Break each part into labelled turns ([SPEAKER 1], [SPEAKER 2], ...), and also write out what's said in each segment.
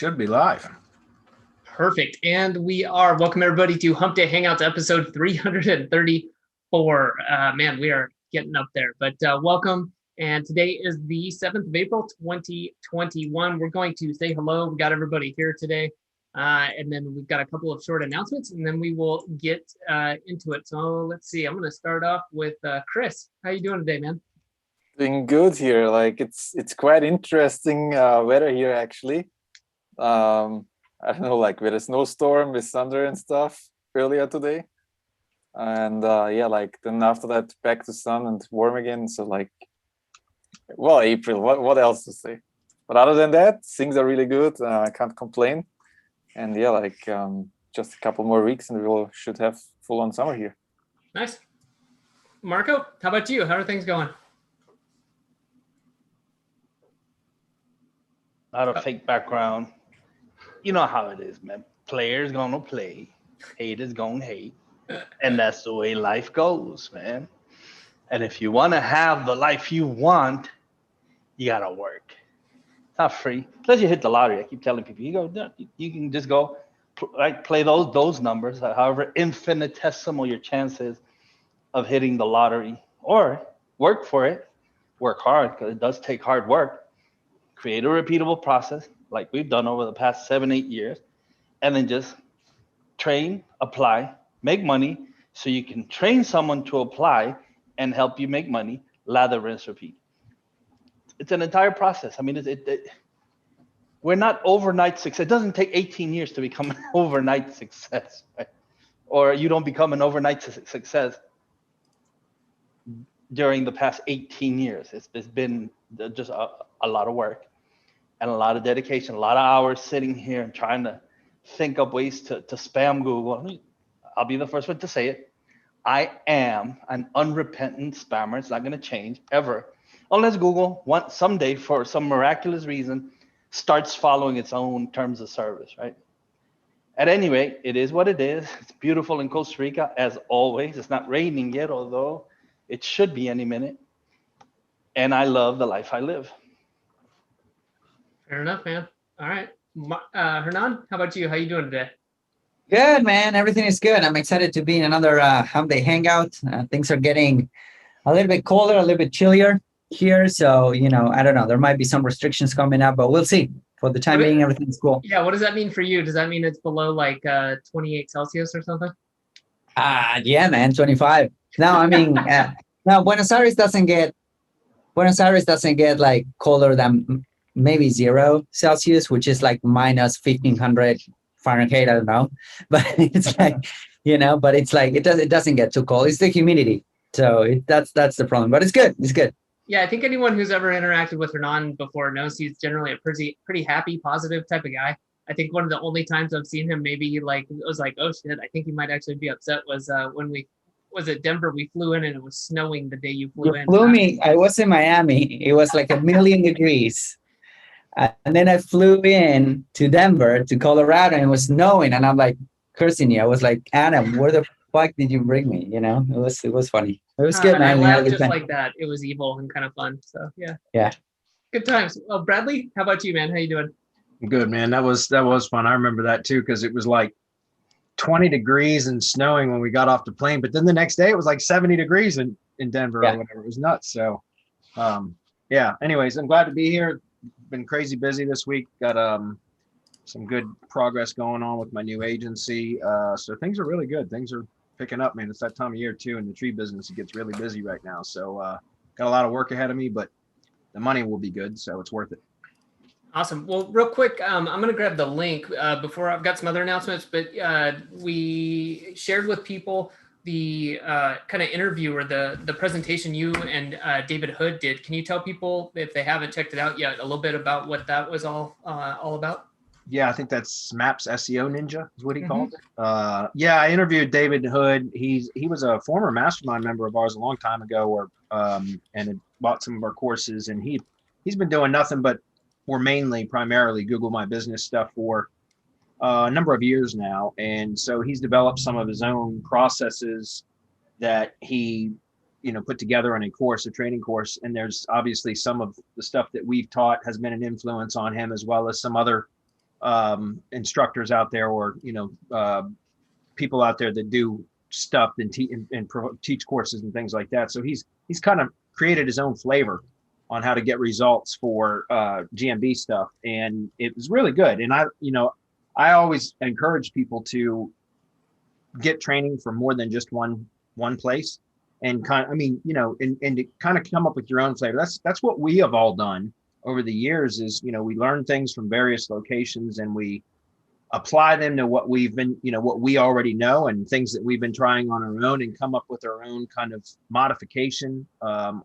[SPEAKER 1] Should be live.
[SPEAKER 2] Perfect. And we are. Welcome everybody to Hump Day Hangouts episode 334. Man, we are getting up there, but welcome. And today is the 7th of April, 2021. We're going to say hello. We got everybody here today. And then we've got a couple of short announcements, and then we will get into it. So let's see. I'm going to start off with Chris. How you doing today, man?
[SPEAKER 3] Doing good here. Like it's quite interesting weather here actually. I don't know, like with a snowstorm with thunder and stuff earlier today, and yeah, like then after that back to sun and warm again. So like, well, April. What else to say? But other than that, things are really good. I can't complain. And yeah, like just a couple more weeks and we should have full on summer here.
[SPEAKER 2] Nice. Marco, how about you? How are things going?
[SPEAKER 4] Not a fake background. You know how it is, man. Players gonna play, haters gonna hate, and that's the way life goes, man. And if you want to have the life you want, you gotta work. It's not free. Unless you hit the lottery. I keep telling people, you can just go play those numbers. However infinitesimal your chances of hitting the lottery, or work for it. Work hard, because it does take hard work. Create a repeatable process like we've done over the past 7-8 years, and then just train, apply, make money, so you can train someone to apply and help you make money, lather, rinse, repeat. It's an entire process. I mean, we're not overnight success. It doesn't take 18 years to become an overnight success, right? Or you don't become an overnight success during the past 18 years. It's been just a lot of work and a lot of dedication, a lot of hours sitting here and trying to think up ways to spam Google. I'll be the first one to say it. I am an unrepentant spammer. It's not going to change ever, unless Google someday, for some miraculous reason, starts following its own terms of service, right? At any rate, it is what it is. It's beautiful in Costa Rica, as always. It's not raining yet, although it should be any minute. And I love the life I live.
[SPEAKER 2] Fair enough, man. All right. Hernan, how about you? How you doing today?
[SPEAKER 5] Good, man. Everything is good. I'm excited to be in another Hump Day Hangout. Things are getting a little bit colder, a little bit chillier here. So, I don't know. There might be some restrictions coming up, but we'll see. For the time being, everything's cool.
[SPEAKER 2] Yeah, what does that mean for you? Does that mean it's below like 28 Celsius or something?
[SPEAKER 5] Yeah, man, 25. No, I mean, no, Buenos Aires doesn't get like colder than maybe 0 Celsius, which is like minus 1500 Fahrenheit. I don't know, but it's like, but it's like it doesn't get too cold. It's the humidity, so that's the problem. But it's good. It's good.
[SPEAKER 2] Yeah, I think anyone who's ever interacted with Hernan before knows he's generally a pretty happy, positive type of guy. I think one of the only times I've seen him maybe was like, oh shit, I think he might actually be upset was when was it Denver? We flew in and it was snowing the day you flew in.
[SPEAKER 5] Flew me. I was in Miami. It was like 1,000,000 degrees. And then I flew in to Denver, to Colorado, and it was snowing. And I'm like cursing you. I was like, Adam, where the fuck did you bring me? It was funny. It was good, man.
[SPEAKER 2] I laughed just like that. It was evil and kind of fun. So yeah. Good times. Well, Bradley, how about you, man? How you doing?
[SPEAKER 1] Good, man. That was fun. I remember that too, because it was like 20 degrees and snowing when we got off the plane. But then the next day it was like 70 degrees in Denver or whatever. It was nuts. So yeah. Anyways, I'm glad to be here. Been crazy busy this week. Got some good progress going on with my new agency. So things are really good. Things are picking up, man. It's that time of year too in the tree business. It gets really busy right now. So got a lot of work ahead of me, but the money will be good, so it's worth it.
[SPEAKER 2] Awesome. Well, real quick, I'm going to grab the link before I've got some other announcements, but we shared with people the kind of interview or the presentation you and David Hood did. Can you tell people, if they haven't checked it out yet, a little bit about what that was all about?
[SPEAKER 1] Yeah, I think that's Maps SEO Ninja is what he called it. Yeah, I interviewed David Hood. He was a former mastermind member of ours a long time ago, and had bought some of our courses. And he's been doing nothing but, or primarily Google My Business stuff for a number of years now. And so he's developed some of his own processes that he put together in a training course. And there's obviously some of the stuff that we've taught has been an influence on him, as well as some other instructors out there, or people out there that do stuff and teach courses and things like that. So he's kind of created his own flavor on how to get results for GMB stuff, and it was really good. And I always encourage people to get training from more than just one place, and and to kind of come up with your own flavor. That's what we have all done over the years. Is we learn things from various locations, and we apply them to what we've been, what we already know, and things that we've been trying on our own, and come up with our own kind of modification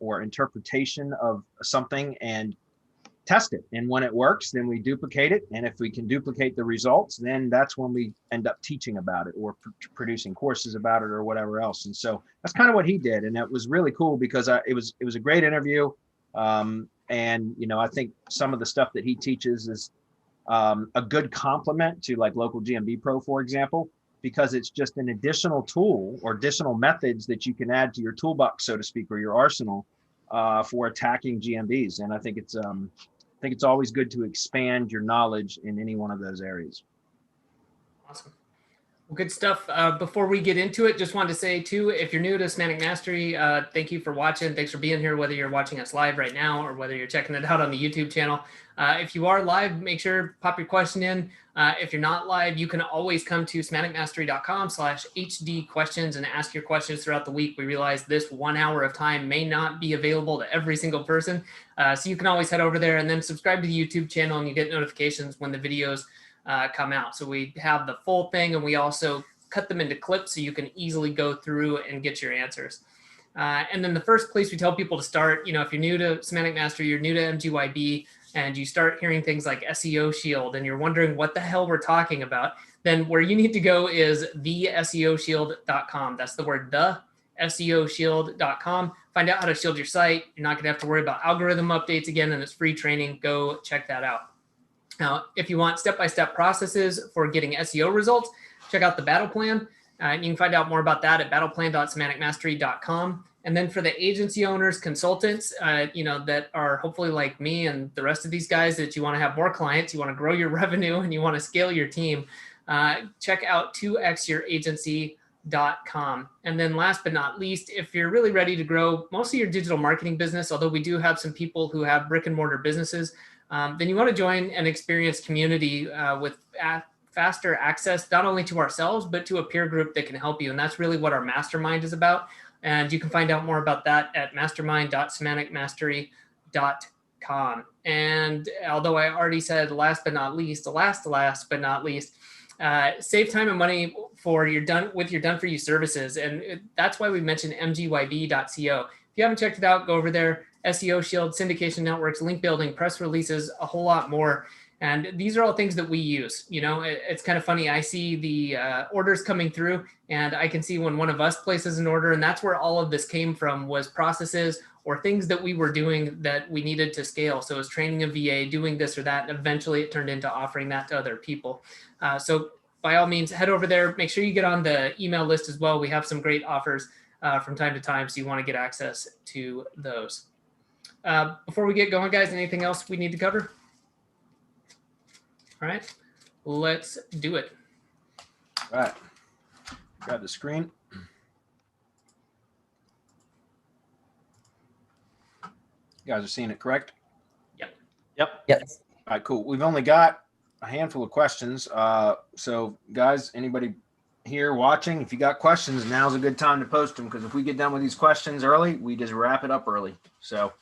[SPEAKER 1] or interpretation of something and test it. And when it works, then we duplicate it. And if we can duplicate the results, then that's when we end up teaching about it, or producing courses about it, or whatever else. And so that's kind of what he did. And it was really cool, because it was a great interview. And I think some of the stuff that he teaches is a good complement to like local GMB Pro, for example, because it's just an additional tool or additional methods that you can add to your toolbox, so to speak, or your arsenal for attacking GMBs. And I think it's always good to expand your knowledge in any one of those areas.
[SPEAKER 2] Awesome. Well, good stuff. Before we get into it, just wanted to say too, if you're new to Semantic Mastery, thank you for watching. Thanks for being here, whether you're watching us live right now or whether you're checking it out on the YouTube channel. If you are live, make sure pop your question in. If you're not live, you can always come to semanticmastery.com/HD questions and ask your questions throughout the week. We realize this 1 hour of time may not be available to every single person. So you can always head over there and then subscribe to the YouTube channel, and you get notifications when the videos come out. So we have the full thing, and we also cut them into clips so you can easily go through and get your answers. And then the first place we tell people to start, if you're new to Semantic Mastery, you're new to MGYB, and you start hearing things like SEO Shield, and you're wondering what the hell we're talking about, then where you need to go is theseoshield.com. That's the word theseoshield.com. Find out how to shield your site. You're not going to have to worry about algorithm updates again, and it's free training. Go check that out. Now, if you want step-by-step processes for getting SEO results, check out the battle plan. And you can find out more about that at battleplan.semanticmastery.com. And then for the agency owners, consultants, that are hopefully like me and the rest of these guys, that you want to have more clients, you want to grow your revenue, and you want to scale your team, check out 2xyouragency.com. And then last but not least, if you're really ready to grow most of your digital marketing business, although we do have some people who have brick and mortar businesses, then you want to join an experienced community with faster access, not only to ourselves, but to a peer group that can help you. And that's really what our mastermind is about. And you can find out more about that at mastermind.semanticmastery.com. And although I already said last but not least, save time and money for your done for you services. And that's why we mentioned mgyb.co. If you haven't checked it out, go over there. SEO Shield, syndication networks, link building, press releases, a whole lot more. And these are all things that we use. It's kind of funny. I see the orders coming through, and I can see when one of us places an order, and that's where all of this came from, was processes or things that we were doing that we needed to scale. So it was training a VA, doing this or that, and eventually it turned into offering that to other people. So by all means, head over there. Make sure you get on the email list as well. We have some great offers from time to time, so you want to get access to those. Before we get going, guys, anything else we need to cover? All right, let's do it.
[SPEAKER 1] All right, grab the screen. You guys are seeing it, correct?
[SPEAKER 2] Yep.
[SPEAKER 5] Yes.
[SPEAKER 1] All right, cool. We've only got a handful of questions. So guys, anybody here watching, if you got questions, now's a good time to post them, because if we get done with these questions early, we just wrap it up early. So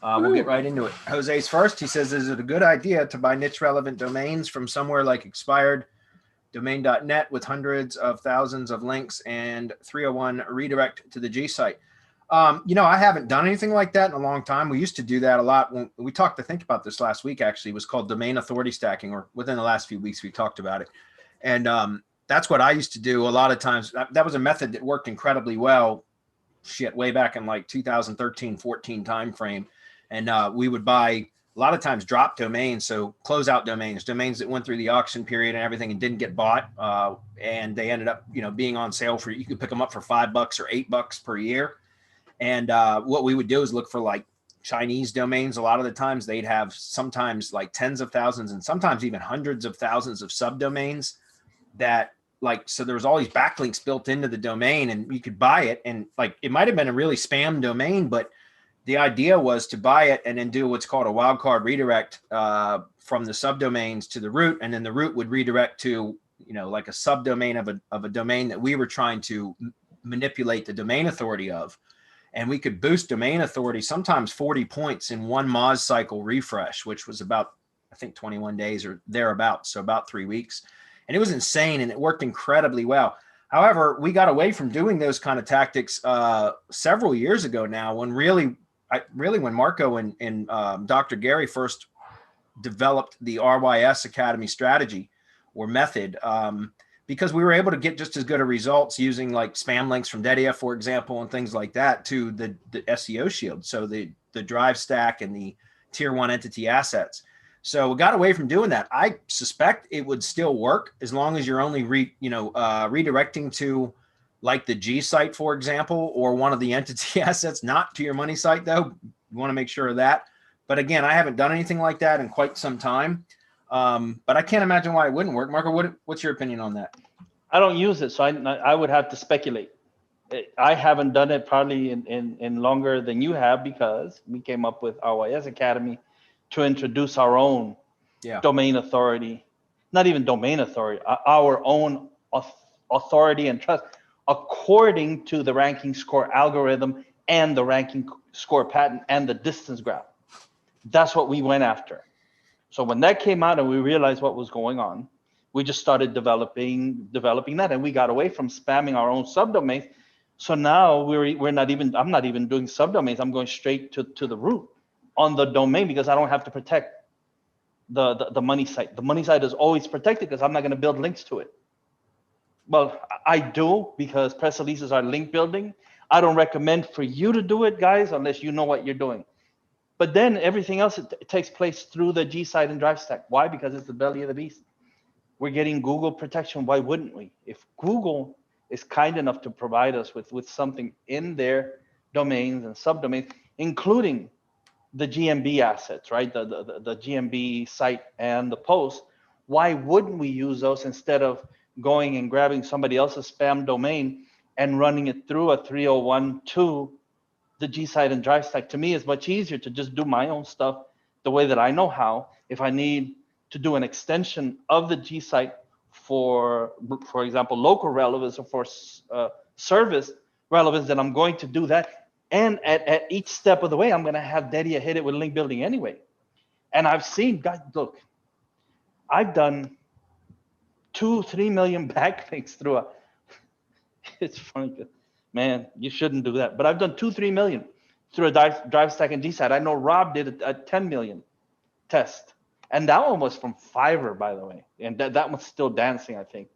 [SPEAKER 1] we'll get right into it. Jose's first. He says, is it a good idea to buy niche relevant domains from somewhere like expireddomain.net with hundreds of thousands of links and 301 redirect to the Gsite? I haven't done anything like that in a long time. We used to do that a lot. When we talked, I think about this last week, actually. It was called domain authority stacking, or within the last few weeks we talked about it. And that's what I used to do a lot of times. That was a method that worked incredibly well, way back in like 2013, 14 timeframe. And we would buy, a lot of times, drop domains, so closeout domains that went through the auction period and everything and didn't get bought. And they ended up, being on sale you could pick them up for $5 or $8 per year. And what we would do is look for like Chinese domains, a lot of the times they'd have sometimes like tens of thousands and sometimes even hundreds of thousands of subdomains that like, so there was all these backlinks built into the domain and you could buy it. And like, it might've been a really spam domain, but the idea was to buy it and then do what's called a wildcard redirect from the subdomains to the root. And then the root would redirect to, you know, like a subdomain of a domain that we were trying to manipulate the domain authority of. And we could boost domain authority, sometimes 40 points in one Moz cycle refresh, which was about, I think 21 days or thereabouts. So about 3 weeks. And it was insane and it worked incredibly well. However, we got away from doing those kind of tactics several years ago now, when really when Marco and Dr. Gary first developed the RYS Academy strategy or method, because we were able to get just as good of results using like spam links from Dedia, for example, and things like that to the SEO Shield. So the drive stack and the tier 1 entity assets. So we got away from doing that. I suspect it would still work as long as you're only redirecting to like the Gsite, for example, or one of the entity assets, not to your money site though. You want to make sure of that. But again, I haven't done anything like that in quite some time. But I can't imagine why it wouldn't work. Marco, what's your opinion on that?
[SPEAKER 4] I don't use it, so I would have to speculate. I haven't done it probably in longer than you have, because we came up with RYS Academy to introduce our own domain authority, not even domain authority, our own authority and trust according to the ranking score algorithm and the ranking score pattern and the distance graph. That's what we went after. So when that came out and we realized what was going on, we just started developing that, and we got away from spamming our own subdomains. So now I'm not even doing subdomains. I'm going straight to the root on the domain, because I don't have to protect the money site. The money site is always protected because I'm not going to build links to it. Well, I do, because press releases are link building. I don't recommend for you to do it, guys, unless you know what you're doing. But then everything else, it takes place through the Gsite and drive stack. Why? Because it's the belly of the beast. We're getting Google protection. Why wouldn't we? If Google is kind enough to provide us with something in their domains and subdomains, including the GMB assets, right? The GMB site and the post, why wouldn't we use those instead of going and grabbing somebody else's spam domain and running it through a 301 to the Gsite and drive stack? To me, it's much easier to just do my own stuff the way that I know how. If I need to do an extension of the Gsite for example, local relevance or for service relevance, then I'm going to do that. And at each step of the way, I'm going to have Dedia hit it with link building anyway. And I've seen, guys, look, I've done 2-3 million backlinks through it's funny, man, you shouldn't do that. But I've done 2-3 million through a drive stack and Gsite. I know Rob did a 10 million test. And that one was from Fiverr, by the way. And that one's still dancing, I think.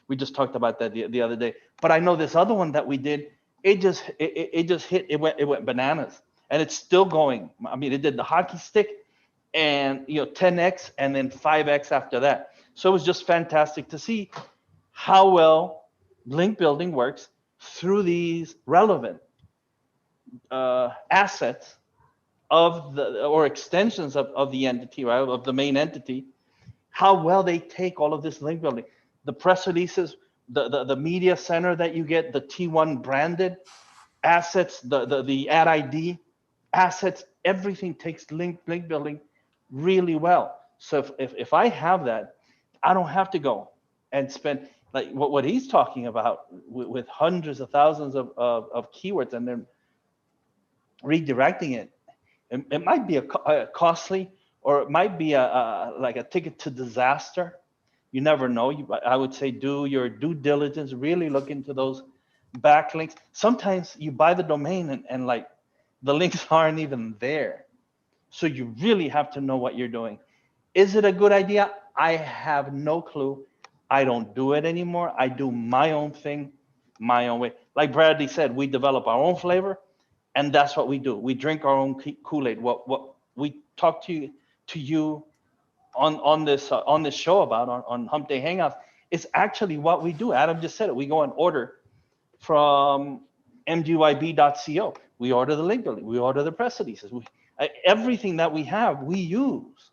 [SPEAKER 4] We just talked about that the other day. But I know this other one that we did, it just hit, it went bananas. And it's still going. I mean, it did the hockey stick and 10x and then 5x after that. So it was just fantastic to see how well link building works through these relevant assets of or extensions of the entity, right, of the main entity, how well they take all of this link building, the press releases, the media center that you get, the T1 branded assets, the ad ID assets, everything takes link building really well. So if I have that, I don't have to go and spend like what he's talking about with hundreds of thousands of keywords and then redirecting it. It might be a costly, or it might be like a ticket to disaster. You never know. I would say do your due diligence. Really look into those backlinks. Sometimes you buy the domain and like the links aren't even there. So you really have to know what you're doing. Is it a good idea? I have no clue. I don't do it anymore. I do my own thing, my own way. Like Bradley said, we develop our own flavor. And that's what we do. We drink our own Kool-Aid. What we talk to you on this show about on Hump Day Hangouts is actually what we do. Adam just said it. We go and order from mgyb.co. We order the link building. We order the press releases. Everything that we have, we use.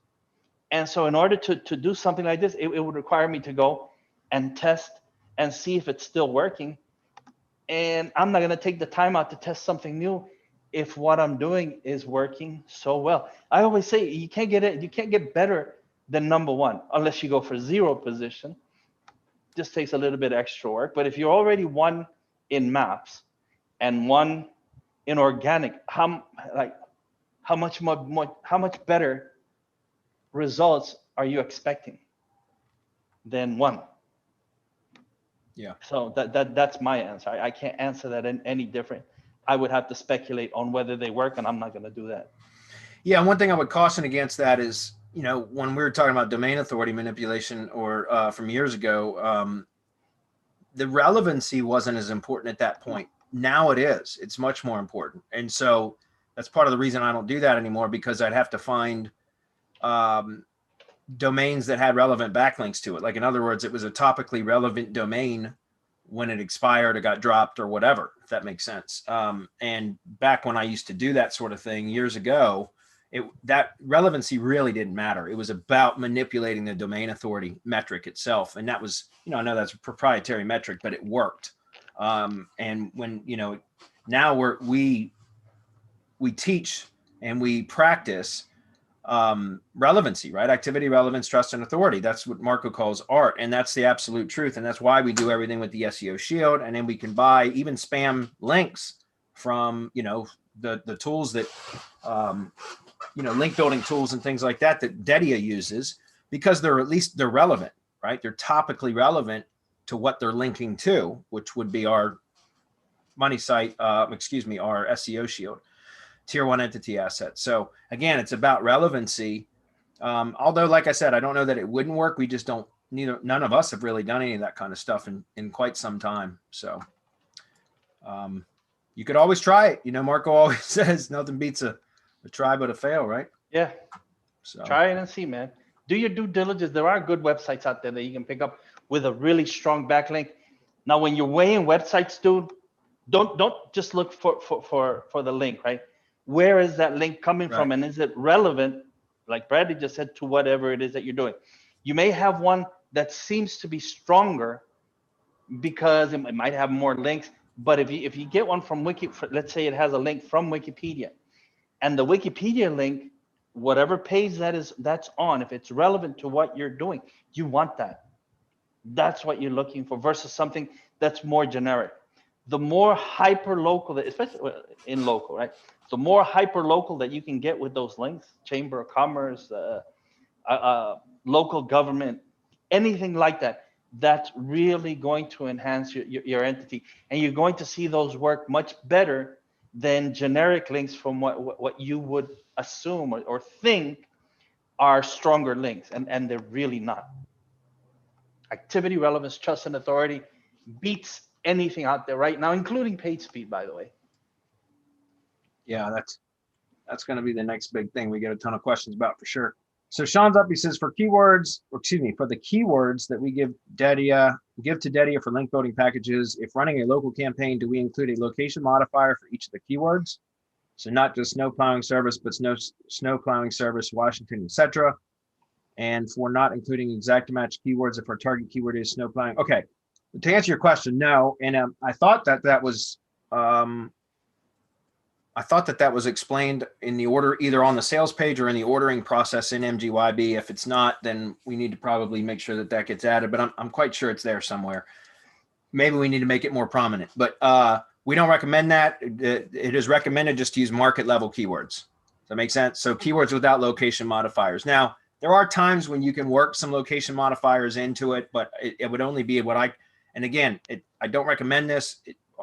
[SPEAKER 4] And so in order to do something like this, it would require me to go and test and see if it's still working. And I'm not going to take the time out to test something new if what I'm doing is working so well. I always say you can't get better than number one unless you go for zero position. Just takes a little bit extra work. But if you're already one in maps and one in organic, how much better results are you expecting than one?
[SPEAKER 1] Yeah.
[SPEAKER 4] So that's my answer. I can't answer that any different. I would have to speculate on whether they work, and I'm not going to do that.
[SPEAKER 1] Yeah, one thing I would caution against that is, when we were talking about domain authority manipulation or from years ago, the relevancy wasn't as important at that point. Now it is. It's much more important. And so that's part of the reason I don't do that anymore, because I'd have to find domains that had relevant backlinks to it. Like, in other words, it was a topically relevant domain when it expired or got dropped or whatever, if that makes sense. And back when I used to do that sort of thing years ago, that relevancy really didn't matter. It was about manipulating the domain authority metric itself. And that was, I know that's a proprietary metric, but it worked. And when, now we teach and we practice relevancy, right? Activity, relevance, trust, and authority. That's what Marco calls art. And that's the absolute truth. And that's why we do everything with the SEO Shield. And then we can buy even spam links from, the tools that, link building tools and things like that Dedia uses, because they're relevant, right? They're topically relevant to what they're linking to, which would be our money site, our SEO Shield. Tier 1 entity asset. So again, it's about relevancy. Although, like I said, I don't know that it wouldn't work. We just don't, none of us have really done any of that kind of stuff in quite some time. So you could always try it. Marco always says nothing beats a try but a fail, right?
[SPEAKER 4] Yeah.
[SPEAKER 1] So
[SPEAKER 4] try it and see, man. Do your due diligence. There are good websites out there that you can pick up with a really strong backlink. Now, when you're weighing websites, dude, don't just look for the link, right? Where is that link coming from, and is it relevant, like Bradley just said, to whatever it is that you're doing? You may have one that seems to be stronger because it might have more links, but if you get one from let's say it has a link from Wikipedia, and the Wikipedia link, whatever page that's on, if it's relevant to what you're doing, you want that. That's what you're looking for versus something that's more generic. The more hyper local, especially in local, right? The more hyper local that you can get with those links, Chamber of Commerce, local government, anything like that, that's really going to enhance your entity. And you're going to see those work much better than generic links from what you would assume or think are stronger links. And they're really not. Activity, relevance, trust, and authority beats anything out there right now, including page speed, by the way.
[SPEAKER 1] Yeah, that's going to be the next big thing we get a ton of questions about for sure. So Sean's up. He says, for the keywords that we give to Dedia for link building packages, if running a local campaign, do we include a location modifier for each of the keywords? So not just snow plowing service, but snow plowing service, Washington, etc. And for not including exact match keywords, if our target keyword is snow plowing. Okay, to answer your question, no. And I thought that was explained in the order, either on the sales page or in the ordering process in MGYB. If it's not, then we need to probably make sure that gets added, but I'm quite sure it's there somewhere. Maybe we need to make it more prominent, but we don't recommend that. It is recommended just to use market level keywords. Does that make sense? So keywords without location modifiers. Now, there are times when you can work some location modifiers into it, but it would only be and again, I don't recommend this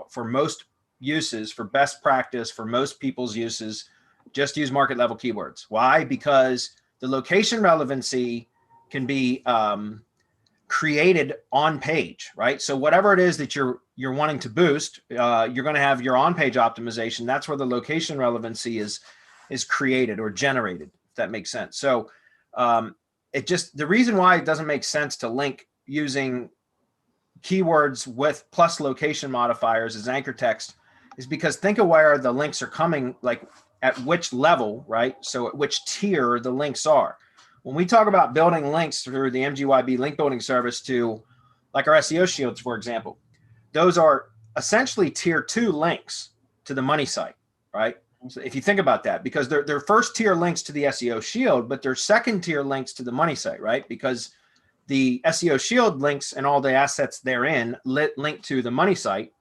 [SPEAKER 1] for most uses. For best practice, for most people's uses, just use market level keywords. Why? Because the location relevancy can be created on page, right? So whatever it is that you're wanting to boost, you're going to have your on-page optimization. That's where the location relevancy is created or generated, if that makes sense. So the reason why it doesn't make sense to link using keywords with plus location modifiers as anchor text is because think of where the links are coming. Like at which level, right? So at which tier the links are. When we talk about building links through the MGYB link building service to like our SEO Shields, for example, those are essentially tier 2 links to the money site, right? So if you think about that, because they're first tier links to the SEO Shield, but they're second tier links to the money site, right? Because the SEO Shield links and all the assets therein link to the money site.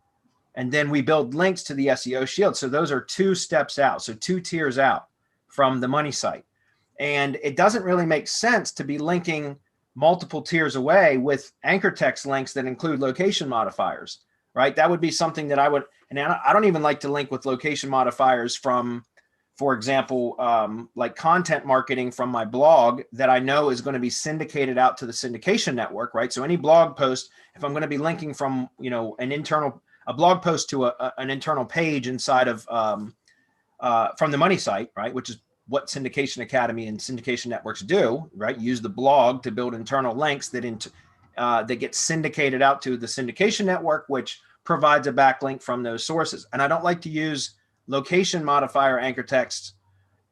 [SPEAKER 1] And then we build links to the SEO Shield. So those are 2 steps out. So 2 tiers out from the money site. And it doesn't really make sense to be linking multiple tiers away with anchor text links that include location modifiers, right? That would be something that I would, and I don't even like to link with location modifiers from, for example, like content marketing from my blog that I know is going to be syndicated out to the syndication network, right? So any blog post, if I'm going to be linking from, a blog post to an internal page inside of from the money site, right? Which is what Syndication Academy and syndication networks do, right? Use the blog to build internal links that get syndicated out to the syndication network, which provides a backlink from those sources. And I don't like to use location modifier anchor text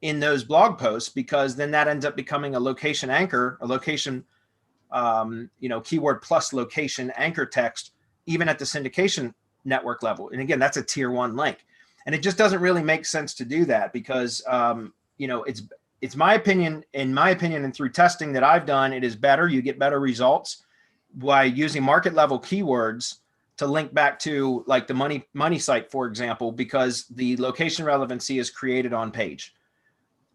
[SPEAKER 1] in those blog posts because then that ends up becoming a location anchor, a location, keyword plus location anchor text, even at the syndication network level. And again, that's a tier 1 link. And it just doesn't really make sense to do that because, it's my opinion, and through testing that I've done, it is better. You get better results by using market level keywords to link back to like the money site, for example, because the location relevancy is created on page.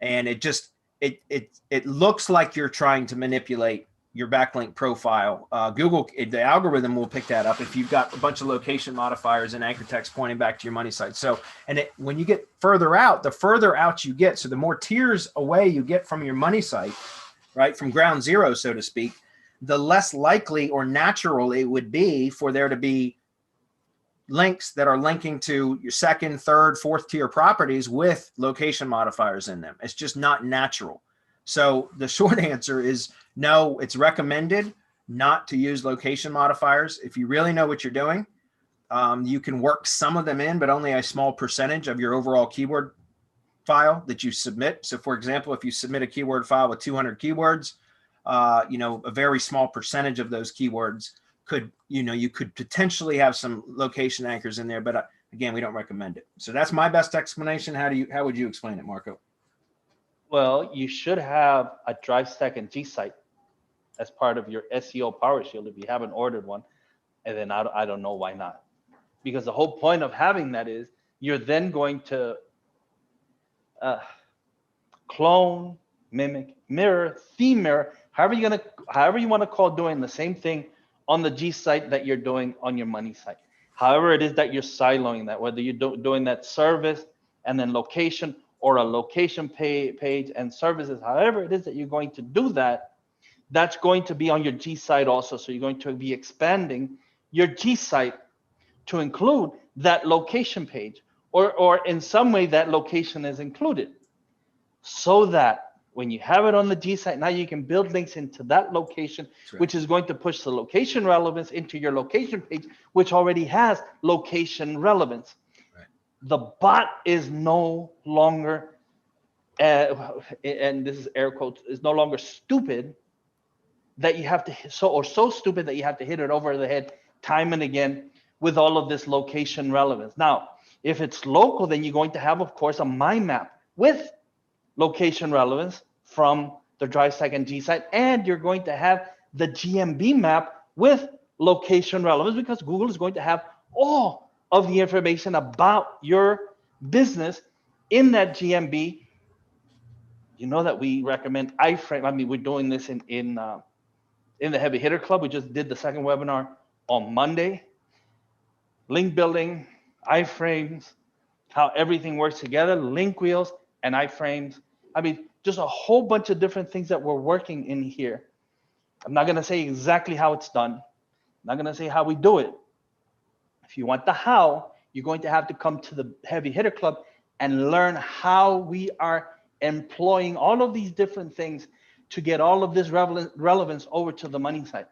[SPEAKER 1] And it looks like you're trying to manipulate your backlink profile. Google, the algorithm will pick that up if you've got a bunch of location modifiers and anchor text pointing back to your money site. So, when you get further out, the further out you get, so the more tiers away you get from your money site, right, from ground zero, so to speak, the less likely or natural it would be for there to be links that are linking to your second, third, fourth tier properties with location modifiers in them. It's just not natural. So the short answer is no, it's recommended not to use location modifiers. If you really know what you're doing, you can work some of them in, but only a small percentage of your overall keyword file that you submit. So for example, if you submit a keyword file with 200 keywords, a very small percentage of those keywords you could potentially have some location anchors in there, but again, we don't recommend it. So that's my best explanation. How would you explain it, Marco?
[SPEAKER 4] Well, you should have a Gsite and Gsite as part of your SEO Power Shield if you haven't ordered one. And then I don't know why not. Because the whole point of having that is you're then going to clone, mimic, mirror, theme mirror, however you want to call doing the same thing on the Gsite that you're doing on your money site. However it is that you're siloing that, whether you're doing that service and then location, or a location page and services, however it is that you're going to do that, that's going to be on your Gsite also. So you're going to be expanding your Gsite to include that location page, or in some way that location is included, so that when you have it on the Gsite, now you can build links into that location, right, which is going to push the location relevance into your location page, which already has location relevance. The bot is no longer, and this is air quotes, is no longer stupid that you have to, so stupid that you have to hit it over the head time and again with all of this location relevance. Now, if it's local, then you're going to have, of course, a mind map with location relevance from the Gsite and Gsite, and you're going to have the GMB map with location relevance, because Google is going to have all of the information about your business in that GMB. You know that we recommend iframe. I mean, we're doing this in the Heavy Hitter Club. We just did the second webinar on Monday. Link building, iframes, how everything works together, link wheels and iframes. I mean, just a whole bunch of different things that we're working in here. I'm not going to say exactly how it's done. I'm not going to say how we do it. If you want the how, you're going to have to come to the Heavy Hitter Club and learn how we are employing all of these different things to get all of this relevance over to the money side.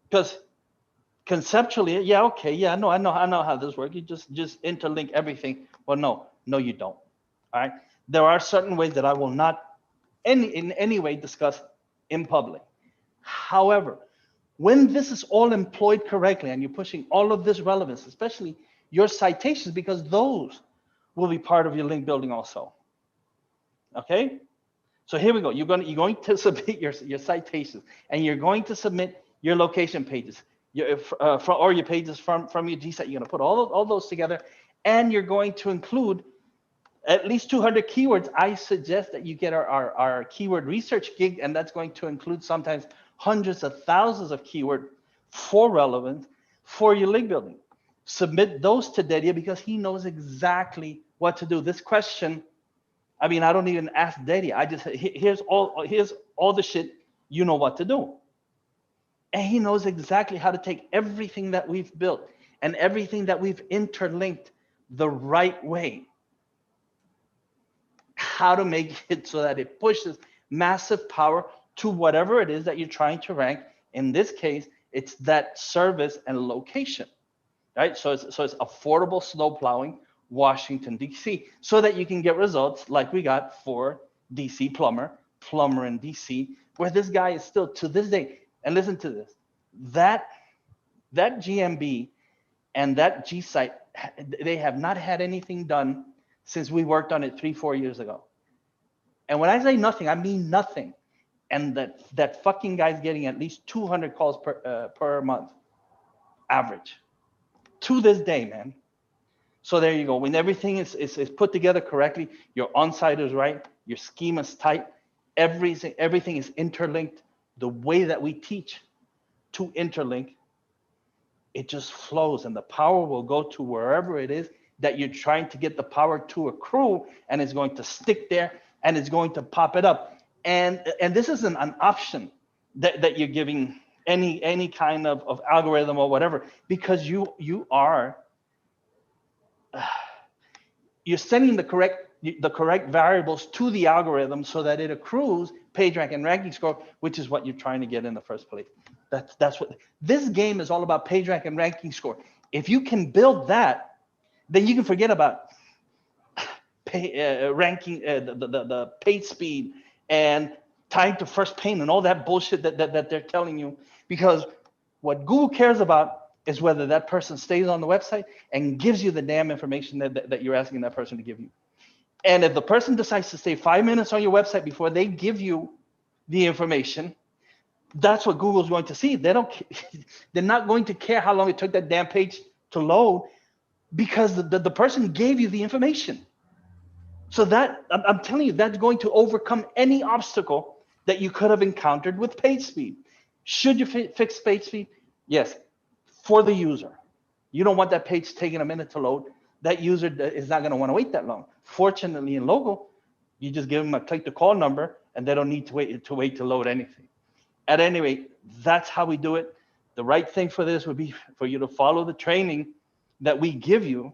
[SPEAKER 4] Because conceptually, yeah, okay, yeah, I know how this works. You just interlink everything. Well, no, you don't. All right. There are certain ways that I will not in any way discuss in public. However, when this is all employed correctly and you're pushing all of this relevance, especially your citations, because those will be part of your link building also. Okay, so here we go. You're going to submit your citations, and you're going to submit your location pages, your pages from your Gsite. You're going to put all those together, and you're going to include at least 200 keywords. I suggest that you get our keyword research gig, and that's going to include sometimes hundreds of thousands of keywords for relevance for your link building. Submit those to Dedia because he knows exactly what to do. This question, I mean, I don't even ask Dedia. I just, here's all the shit you know what to do. And he knows exactly how to take everything that we've built and everything that we've interlinked the right way. How to make it so that it pushes massive power to whatever it is that you're trying to rank. In this case, it's that service and location, right? So it's affordable snow plowing, Washington, DC, so that you can get results like we got for DC plumber in DC, where this guy is still to this day. And listen to this, that GMB and that Gsite, they have not had anything done since we worked on it 3-4 years ago. And when I say nothing, I mean nothing. And that fucking guy's getting at least 200 calls per month, average, to this day, man. So there you go. When everything is put together correctly, your on-site is right, your schema's tight, everything is interlinked. The way that we teach to interlink, it just flows, and the power will go to wherever it is that you're trying to get the power to accrue, and it's going to stick there, and it's going to pop it up. And this isn't an option that you're giving any kind of algorithm or whatever, because you're sending the correct variables to the algorithm so that it accrues PageRank and ranking score, which is what you're trying to get in the first place. That's what this game is all about, PageRank and ranking score. If you can build that, then you can forget about ranking, the page speed and time to first paint and all that bullshit that they're telling you, because what Google cares about is whether that person stays on the website and gives you the damn information that you're asking that person to give you. And if the person decides to stay 5 minutes on your website before they give you the information, that's what Google's going to see. They're not going to care how long it took that damn page to load, because the person gave you the information. So that, I'm telling you, that's going to overcome any obstacle that you could have encountered with page speed. Should you fix page speed? Yes, for the user. You don't want that page taking a minute to load. That user is not going to want to wait that long. Fortunately, in local, you just give them a click to call number, and they don't need to wait to load anything. At any rate, that's how we do it. The right thing for this would be for you to follow the training that we give you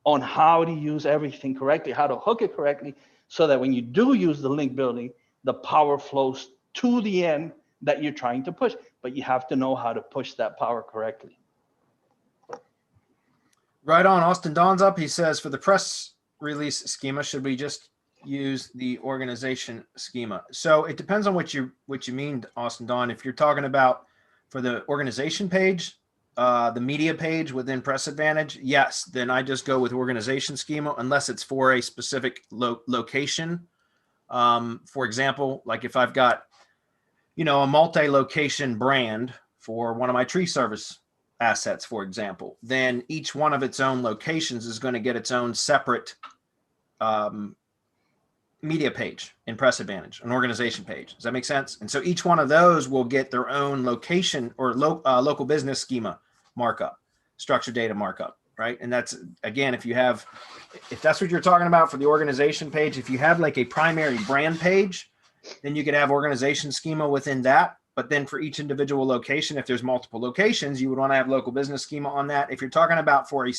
[SPEAKER 4] on how to use everything correctly, how to hook it correctly, so that when you do use the link building, the power flows to the end that you're trying to push. But you have to know how to push that power correctly.
[SPEAKER 1] Right on. Austin Don's up. He says, for the press release schema, should we just use the organization schema? So it depends on what you mean, Austin Don. If you're talking about for the organization page, the media page within Press Advantage, yes, then I just go with organization schema, unless it's for a specific location. For example, like if I've got, a multi-location brand for one of my tree service assets, for example, then each one of its own locations is going to get its own separate media page in Press Advantage, an organization page. Does that make sense? And so each one of those will get their own location or local business schema markup, structured data markup, right? And that's, again, if that's what you're talking about for the organization page, if you have like a primary brand page, then you could have organization schema within that. But then for each individual location, if there's multiple locations, you would want to have local business schema on that. If you're talking about for a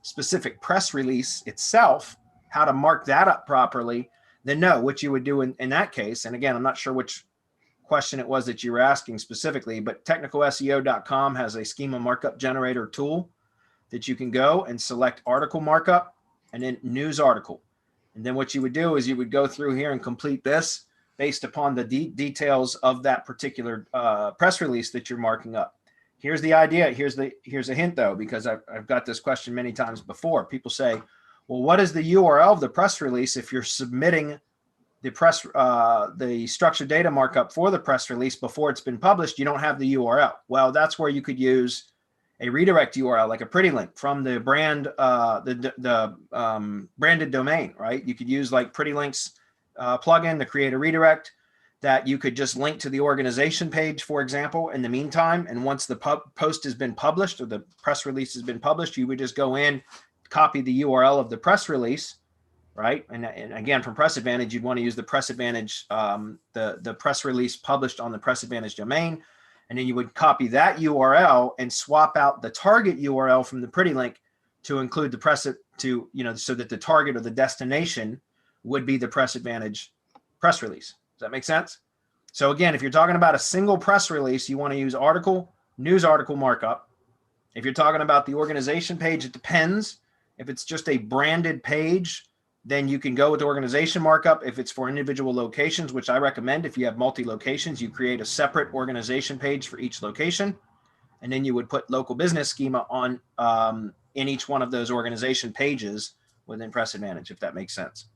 [SPEAKER 1] specific press release itself, how to mark that up properly, then no, what you would do in that case, and again, I'm not sure which question it was that you were asking specifically, but technicalseo.com has a schema markup generator tool that you can go and select article markup and then news article. And then what you would do is you would go through here and complete this based upon the details of that particular press release that you're marking up. Here's the idea. Here's a hint though, because I've got this question many times before. People say, well, what is the URL of the press release if you're submitting the structured data markup for the press release before it's been published? You don't have the URL. Well, that's where you could use a redirect URL, like a pretty link from the brand, branded domain, right? You could use like Pretty Links plugin to create a redirect that you could just link to the organization page, for example, in the meantime. And once the post has been published or the press release has been published, you would just go in, copy the URL of the press release, right? And again, from Press Advantage, you'd want to use the Press Advantage, the press release published on the Press Advantage domain. And then you would copy that URL and swap out the target URL from the pretty link to include the so that the target or the destination would be the Press Advantage press release. Does that make sense? So again, if you're talking about a single press release, you want to use news article markup. If you're talking about the organization page, it depends. If it's just a branded page, then you can go with organization markup. If it's for individual locations, which I recommend, if you have multi-locations, you create a separate organization page for each location. And then you would put local business schema on in each one of those organization pages within Press Advantage, if that makes sense.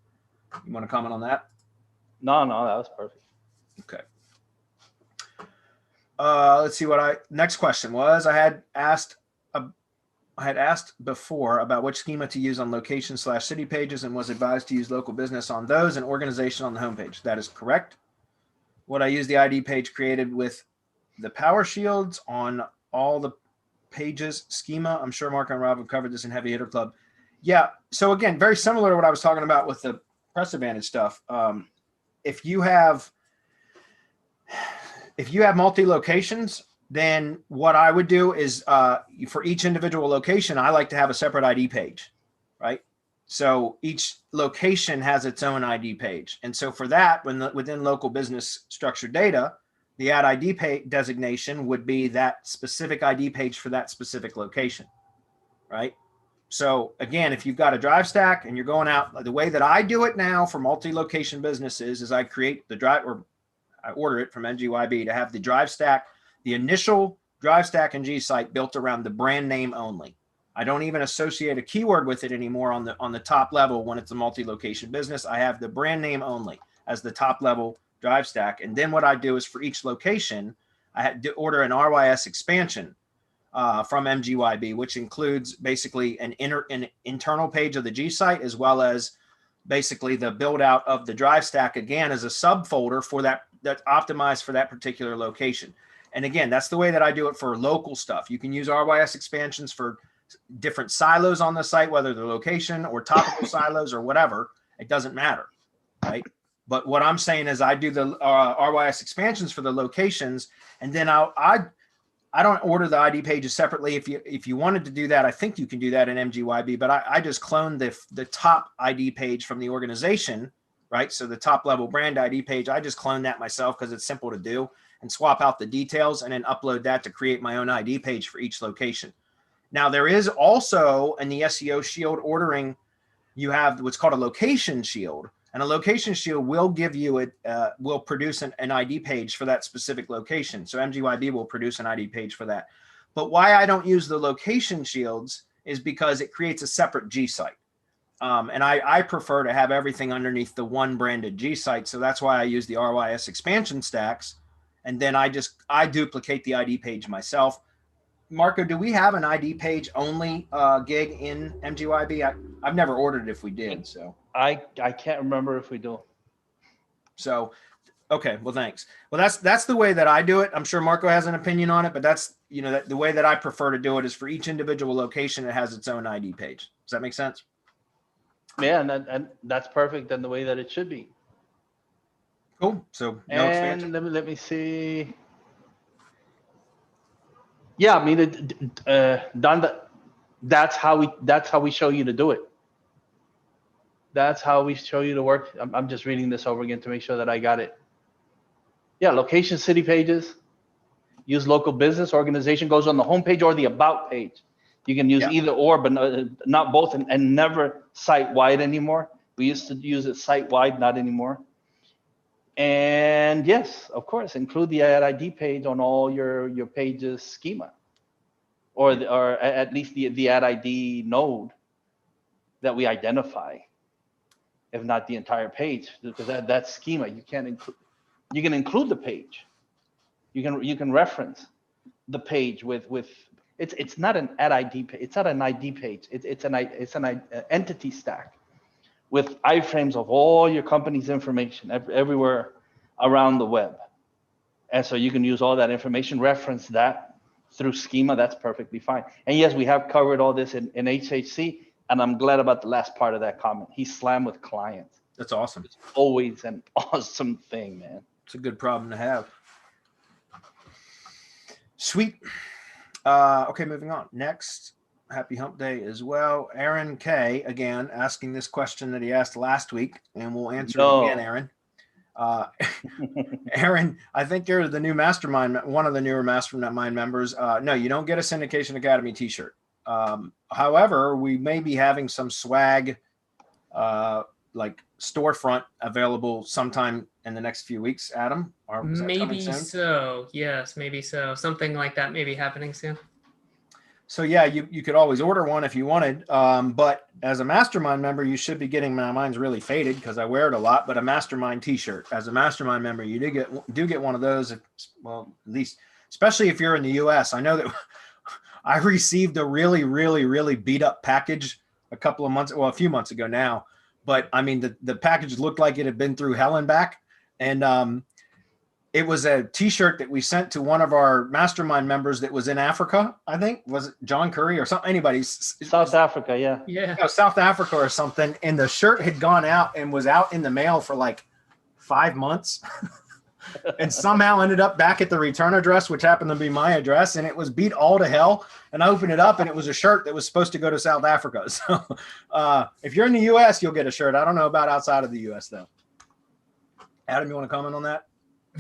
[SPEAKER 1] You want to comment on that?
[SPEAKER 4] No, that was perfect.
[SPEAKER 1] Okay. Let's see what next question was. I had asked before about which schema to use on location/city pages and was advised to use local business on those and organization on the homepage. That is correct. Would I use the ID page created with the power shields on all the pages schema? I'm sure Mark and Rob have covered this in Heavy Hitter Club. Yeah. So again, very similar to what I was talking about with the Press Advantage stuff. If you have multi-locations, then what I would do is for each individual location, I like to have a separate ID page, right? So each location has its own ID page. And so for that, within local business structured data, the add ID designation would be that specific ID page for that specific location, right? So again, if you've got a drive stack and you're going out, the way that I do it now for multi-location businesses is I create the drive, or I order it from MGYB to have the drive stack, the initial drive stack in Gsite built around the brand name only. I don't even associate a keyword with it anymore on the top level when it's a multi-location business. I have the brand name only as the top level drive stack. And then what I do is for each location, I had to order an RYS expansion from MGYB, which includes basically an internal page of the Gsite, as well as basically the build out of the drive stack again as a subfolder for that's optimized for that particular location. And again, that's the way that I do it for local stuff. You can use RYS expansions for different silos on the site, whether they're location or topical silos or whatever, it doesn't matter, right? But what I'm saying is I do the RYS expansions for the locations, and then I don't order the ID pages separately. If you wanted to do that, I think you can do that in MGYB, but I just clone the top ID page from the organization, right? So the top level brand ID page, I just clone that myself because it's simple to do, and swap out the details and then upload that to create my own ID page for each location. Now there is also in the SEO Shield ordering, you have what's called a location shield, and a location shield will give you will produce an ID page for that specific location. So MGYB will produce an ID page for that. But why I don't use the location shields is because it creates a separate Gsite. And I prefer to have everything underneath the one branded Gsite. So that's why I use the RYS expansion stacks. And then I duplicate the ID page myself. Marco, do we have an ID page only gig in MGYB? I've never ordered it if we did. So
[SPEAKER 4] I can't remember if we do.
[SPEAKER 1] So, okay, well, thanks. Well, that's the way that I do it. I'm sure Marco has an opinion on it, but that's, the way that I prefer to do it is for each individual location, it has its own ID page. Does that make sense?
[SPEAKER 4] Yeah, and that's perfect and the way that it should be.
[SPEAKER 1] Cool. So no expansion.
[SPEAKER 4] Let me see. Yeah, I mean, Don, that's how we show you to do it. That's how we show you to work. I'm just reading this over again to make sure that I got it. Yeah, location city pages. Use local business organization goes on the homepage or the about page. You can use either or, but not both, and never site wide anymore, We used to use it site-wide, not anymore. And yes, of course, include the ad ID page on all your pages schema, or at least the ad ID node that we identify, if not the entire page, because that schema you can't include. You can include the page. You can reference the page with it's not an ad ID page. It's not an ID page. It's an entity stack with iframes of all your company's information everywhere around the web. And so you can use all that information, reference that through schema. That's perfectly fine. And yes, we have covered all this in HHC, and I'm glad about the last part of that comment. He slammed with clients.
[SPEAKER 1] That's awesome.
[SPEAKER 4] It's always an awesome thing, man.
[SPEAKER 1] It's a good problem to have. Sweet. Okay, moving on. Next, happy hump day as well. Aaron K, again, asking this question that he asked last week, and we'll answer it again, Aaron. Aaron, I think you're the new mastermind, one of the newer mastermind members. No, you don't get a Syndication Academy t-shirt. However, we may be having some swag, like storefront available sometime in the next few weeks, Adam. Or is that
[SPEAKER 2] Maybe
[SPEAKER 1] soon?
[SPEAKER 2] so. Yes, maybe so. Something like that may be happening soon.
[SPEAKER 1] So yeah, you could always order one if you wanted. But as a mastermind member, you should be getting, mine's really faded because I wear it a lot, but a mastermind t-shirt. As a mastermind member, you do get one of those. Well, at least, especially if you're in the US. I know that I received a really, really, really beat up package a few months ago now. But I mean, the package looked like it had been through hell and back. And it was a t-shirt that we sent to one of our mastermind members that was in Africa. I think, was it John Curry or something? Anybody?
[SPEAKER 4] South Africa, yeah.
[SPEAKER 2] Yeah.
[SPEAKER 1] South Africa or something. And the shirt had gone out and was out in the mail for like 5 months. And somehow ended up back at the return address, which happened to be my address. And it was beat all to hell. And I opened it up and it was a shirt that was supposed to go to South Africa. So if you're in the US, you'll get a shirt. I don't know about outside of the US though. Adam, you want to comment on that?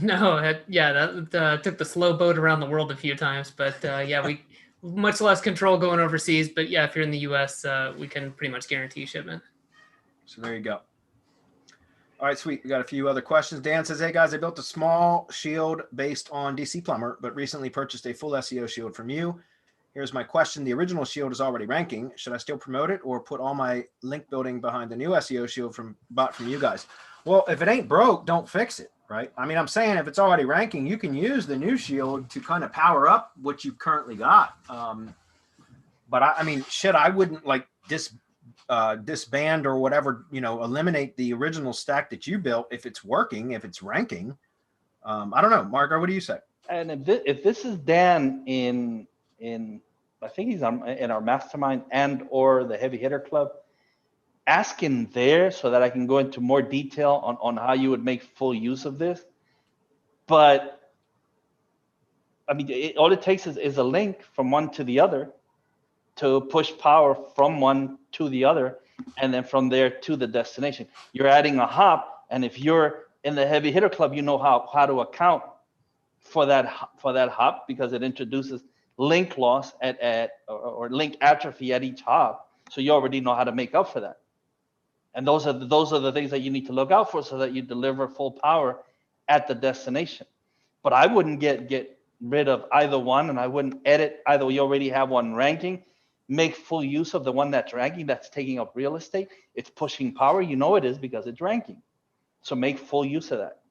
[SPEAKER 2] No, that took the slow boat around the world a few times, but yeah, we much less control going overseas. But yeah, if you're in the US, we can pretty much guarantee shipment.
[SPEAKER 1] So there you go. All right, sweet. We got a few other questions. Dan says, hey guys, I built a small shield based on DC Plumber, but recently purchased a full SEO shield from you. Here's my question. The original shield is already ranking. Should I still promote it or put all my link building behind the new SEO shield bought from you guys? Well, if it ain't broke, don't fix it, right? I mean, I'm saying if it's already ranking, you can use the new shield to kind of power up what you've currently got. But I mean, shit, I wouldn't like disband or whatever, eliminate the original stack that you built if it's working, if it's ranking. I don't know, Marco, what do you say?
[SPEAKER 4] And if this is Dan in I think he's in our mastermind and or the heavy hitter club, ask him there so that I can go into more detail on how you would make full use of this. But I mean, all it takes is a link from one to the other to push power from one to the other, and then from there to the destination. You're adding a hop, and if you're in the heavy hitter club, you know how to account for that hop because it introduces link loss or link atrophy at each hop. So you already know how to make up for that. And those are the things that you need to look out for so that you deliver full power at the destination. But I wouldn't get rid of either one, and I wouldn't edit either. You already have one ranking. Make full use of the one that's ranking, that's taking up real estate. It's pushing power. You know it is because it's ranking. So make full use of that.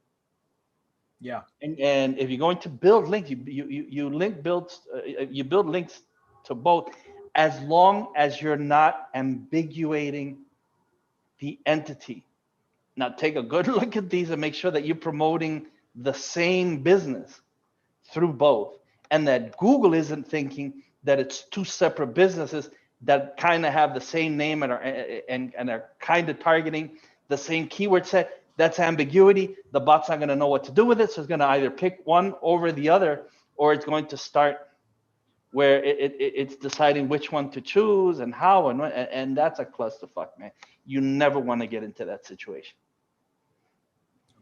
[SPEAKER 1] Yeah.
[SPEAKER 4] And if you're going to build links, you build links to both, as long as you're not ambiguating the entity. Now take a good look at these and make sure that you're promoting the same business through both, and that Google isn't thinking that it's two separate businesses that kind of have the same name and are kind of targeting the same keyword set. That's ambiguity. The bot's not going to know what to do with it, so it's going to either pick one over the other, or it's going to start where it's deciding which one to choose and how, and that's a clusterfuck, man. You never want to get into that situation.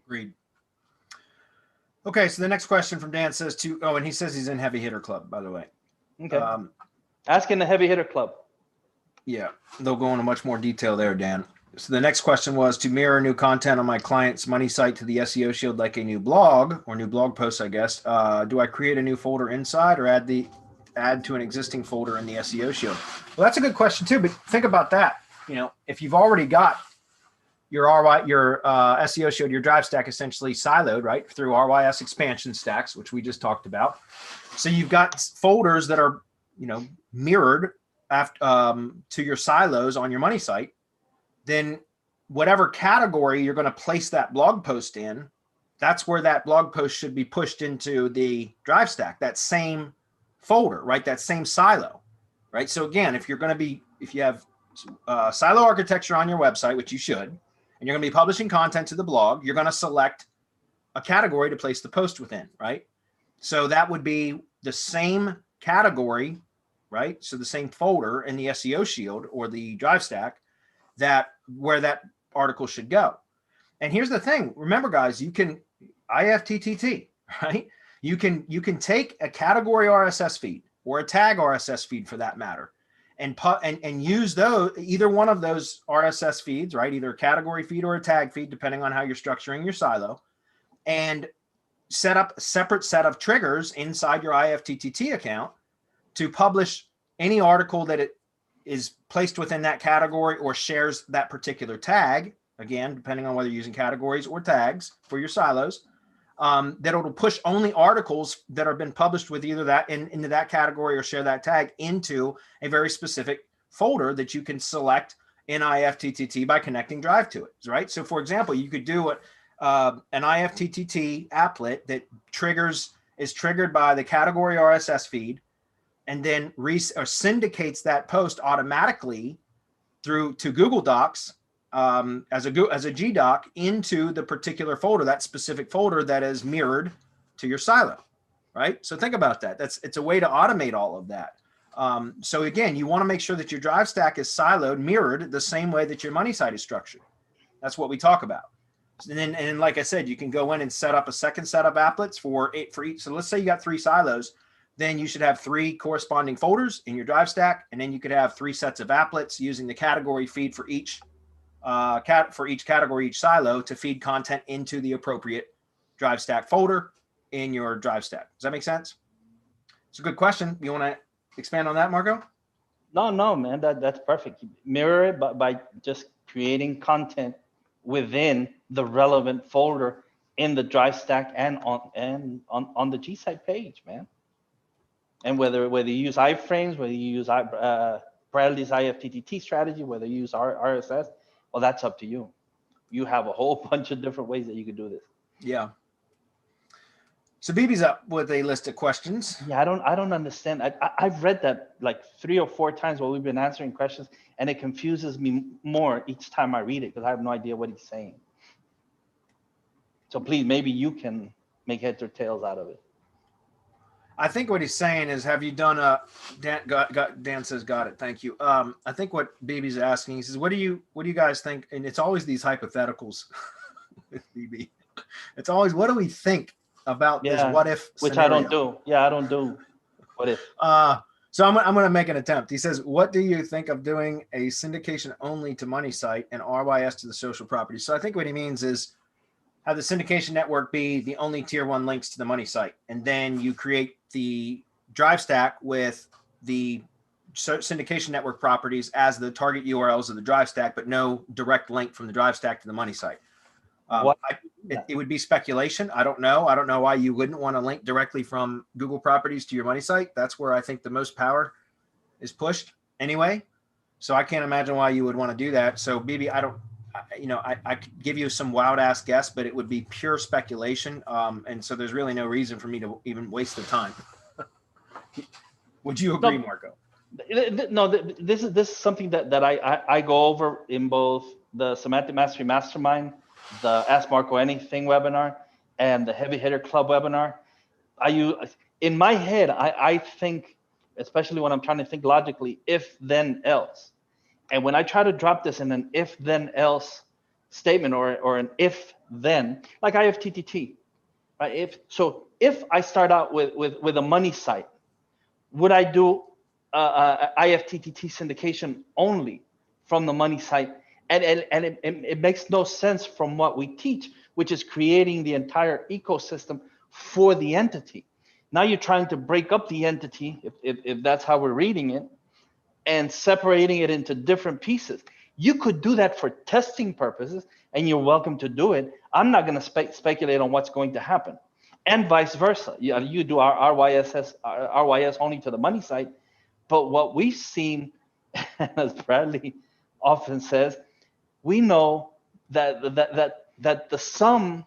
[SPEAKER 1] Agreed. Okay, so the next question from Dan says and he says he's in Heavy Hitter Club, by the way.
[SPEAKER 4] Okay. Ask in the Heavy Hitter Club.
[SPEAKER 1] Yeah, they'll go into much more detail there, Dan. So the next question was to mirror new content on my client's money site to the SEO Shield like a new blog or new blog post, I guess. Do I create a new folder inside or add to an existing folder in the SEO Shield? Well, that's a good question too, but think about that. If you've already got your SEO Shield, your drive stack essentially siloed, right, through RYS expansion stacks, which we just talked about. So you've got folders that are, mirrored to your silos on your money site. Then whatever category you're going to place that blog post in, that's where that blog post should be pushed into the drive stack, that same folder, right? That same silo, right? So again, if you have silo architecture on your website, which you should, and you're going to be publishing content to the blog, you're going to select a category to place the post within, right? So that would be the same category, right? So the same folder in the SEO Shield or the drive stack where that article should go. And here's the thing. Remember, guys, you can IFTTT, right? You can take a category RSS feed or a tag RSS feed for that matter, and use either one of those RSS feeds, right? Either a category feed or a tag feed, depending on how you're structuring your silo, and set up a separate set of triggers inside your IFTTT account to publish any article that it is placed within that category or shares that particular tag, again, depending on whether you're using categories or tags for your silos, that it'll push only articles that have been published with either that into that category or share that tag into a very specific folder that you can select in IFTTT by connecting Drive to it, right? So for example, you could do an IFTTT applet that is triggered by the category RSS feed, and then syndicates that post automatically to Google Docs as a GDoc into the particular folder, that specific folder that is mirrored to your silo, right? So think about that. It's a way to automate all of that. So again, you want to make sure that your drive stack is siloed, mirrored the same way that your money site is structured. That's what we talk about. And then like I said, you can go in and set up a second set of applets for each. So let's say you got 3 silos. Then you should have 3 corresponding folders in your drive stack, and then you could have 3 sets of applets using the category feed for each category, each silo, to feed content into the appropriate drive stack folder in your drive stack. Does that make sense? It's a good question. You want to expand on that, Marco?
[SPEAKER 4] No, man, that's perfect. Mirror it by just creating content within the relevant folder in the drive stack and on the Gsite page, man. And whether you use iframes, whether you use Bradley's IFTTT strategy, whether you use RSS, well, that's up to you. You have a whole bunch of different ways that you can do this.
[SPEAKER 1] Yeah. So BB's up with a list of questions.
[SPEAKER 4] Yeah, I don't understand. I've read that like 3 or 4 times while we've been answering questions, and it confuses me more each time I read it because I have no idea what he's saying. So please, maybe you can make heads or tails out of it.
[SPEAKER 1] I think what he's saying is, have you done Dan says, got it. Thank you. I think what BB's asking, he says, what do you guys think? And it's always these hypotheticals with BB. It's always, what do we think about this what if scenario?
[SPEAKER 4] Which I don't do. Yeah, I don't do what if.
[SPEAKER 1] So I'm going to make an attempt. He says, what do you think of doing a syndication only to money site and RYS to the social property? So I think what he means is have the syndication network be the only tier 1 links to the money site. And then you create the drive stack with the syndication network properties as the target URLs of the drive stack, but no direct link from the drive stack to the money site. It would be speculation. I don't know. I don't know why you wouldn't want to link directly from Google properties to your money site. That's where I think the most power is pushed anyway. So I can't imagine why you would want to do that. So BB, I could give you some wild ass guess, but it would be pure speculation. And so there's really no reason for me to even waste the time. Would you agree, Marco?
[SPEAKER 4] No, this is something that I go over in both the Semantic Mastery Mastermind, the Ask Marco Anything webinar, and the Heavy Hitter Club webinar. In my head, I think, especially when I'm trying to think logically, if then else. And when I try to drop this in an if then else statement or an if then, like IFTTT, right? If I start out with a money site, would I do IFTTT syndication only from the money site And it makes no sense from what we teach, which is creating the entire ecosystem for the entity. Now you're trying to break up the entity, if that's how we're reading it, and separating it into different pieces. You could do that for testing purposes, and you're welcome to do it. I'm not going to speculate on what's going to happen, and vice versa. You do our RYS only to the money site, but what we've seen, as Bradley often says, we know that the sum,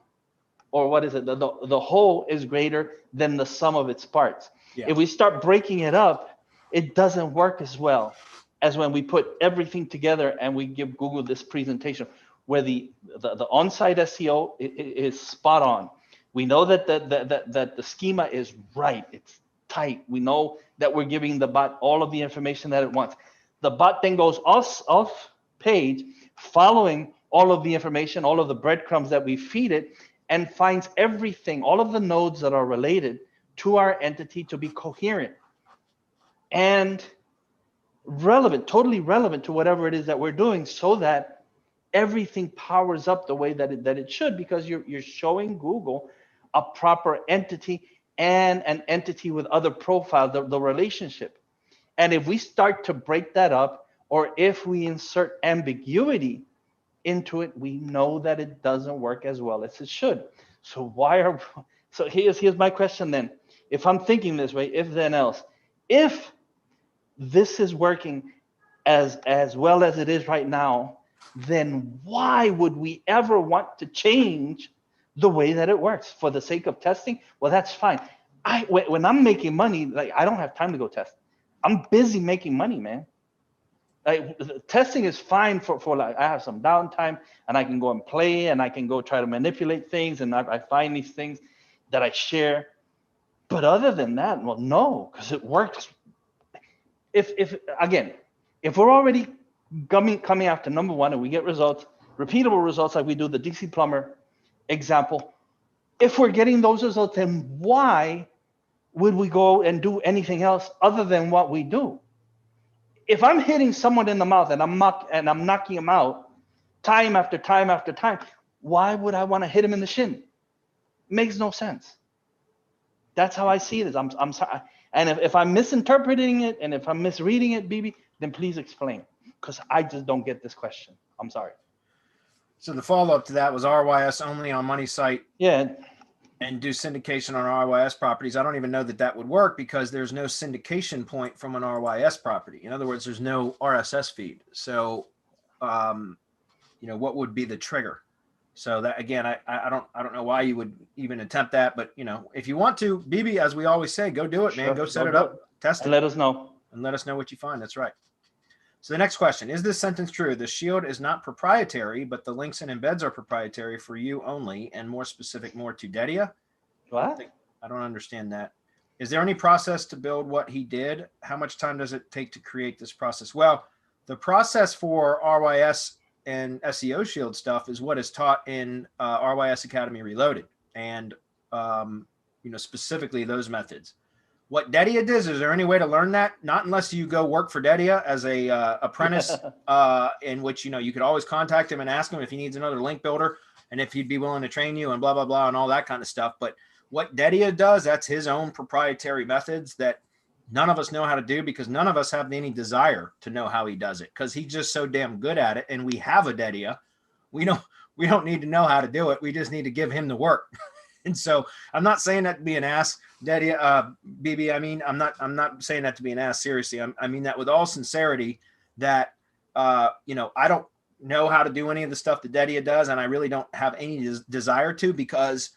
[SPEAKER 4] or what is it, the whole is greater than the sum of its parts.
[SPEAKER 1] Yeah.
[SPEAKER 4] If we start breaking it up, it doesn't work as well as when we put everything together and we give Google this presentation where the on-site SEO is spot on. We know that the schema is right. It's tight. We know that we're giving the bot all of the information that it wants. The bot then goes off page, following all of the information, all of the breadcrumbs that we feed it, and finds everything, all of the nodes that are related to our entity to be coherent and relevant, totally relevant to whatever it is that we're doing, so that everything powers up the way that it should, because you're showing Google a proper entity and an entity with other profiles, the relationship. And if we start to break that up, or if we insert ambiguity into it, we know that it doesn't work as well as it should. So here's my question then. If I'm thinking this way, if then else, if this is working as well as it is right now, then why would we ever want to change the way that it works for the sake of testing? Well, that's fine. When I'm making money, like, I don't have time to go test. I'm busy making money, man. Like, testing is fine for like, I have some downtime and I can go and play and I can go try to manipulate things, and I find these things that I share. But other than that, well, no, because it works. If we're already coming after number one and we get results, repeatable results, like we do the DC plumber example, if we're getting those results, then why would we go and do anything else other than what we do? If I'm hitting someone in the mouth and I'm knocking him out time after time after time, why would I want to hit him in the shin? It makes no sense. That's how I see this. I'm sorry. And if I'm misinterpreting it and if I'm misreading it, BB, then please explain, because I just don't get this question. I'm sorry.
[SPEAKER 1] So the follow-up to that was RYS only on money site.
[SPEAKER 4] Yeah.
[SPEAKER 1] And do syndication on RYS properties. I don't even know that would work, because there's no syndication point from an RYS property. In other words, there's no RSS feed. So, what would be the trigger? So that, again, I don't know why you would even attempt that, but if you want to, BB, as we always say, go do it, man.
[SPEAKER 4] Sure.
[SPEAKER 1] Go set it up, test it,
[SPEAKER 4] and let us know.
[SPEAKER 1] And let us know what you find. That's right. So the next question, is this sentence true? The shield is not proprietary, but the links and embeds are proprietary for you only, and more specific, more to Dedia?
[SPEAKER 4] What?
[SPEAKER 1] I don't understand that. Is there any process to build what he did? How much time does it take to create this process? Well, the process for RYS and SEO Shield stuff is what is taught in RYS Academy Reloaded, and specifically those methods. What Dedia does, is there any way to learn that? Not unless you go work for Dedia as a apprentice, in which, you could always contact him and ask him if he needs another link builder and if he'd be willing to train you and blah, blah, blah, and all that kind of stuff. But what Dedia does, that's his own proprietary methods that none of us know how to do, because none of us have any desire to know how he does it, because he's just so damn good at it. And we have a Dedia. We don't need to know how to do it. We just need to give him the work. And so I'm not saying that to be an ass, Dedia, BB. I mean, I'm not saying that to be an ass. Seriously. I mean that with all sincerity, that, I don't know how to do any of the stuff that Dedia does. And I really don't have any desire to, because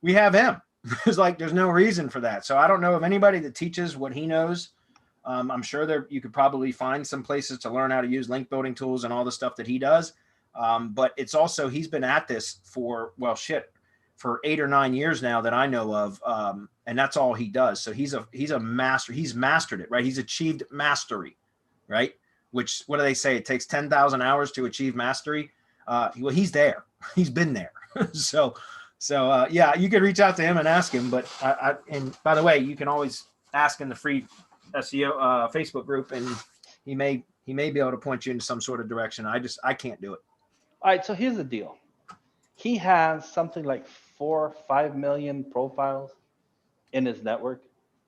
[SPEAKER 1] we have him. There's no reason for that. So I don't know of anybody that teaches what he knows. I'm sure you could probably find some places to learn how to use link building tools and all the stuff that he does. But it's also, he's been at this for 8 or 9 years now that I know of. And that's all he does. So he's a master. He's mastered it, right? He's achieved mastery, right? Which, what do they say? It takes 10,000 hours to achieve mastery. Well, he's there. He's been there. So yeah, you could reach out to him and ask him. But and by the way, you can always ask in the free SEO Facebook group, and he may He may be able to point you into some sort of direction. I can't do it.
[SPEAKER 4] All right, so here's the deal. He has something like 4 or 5 million profiles in his network,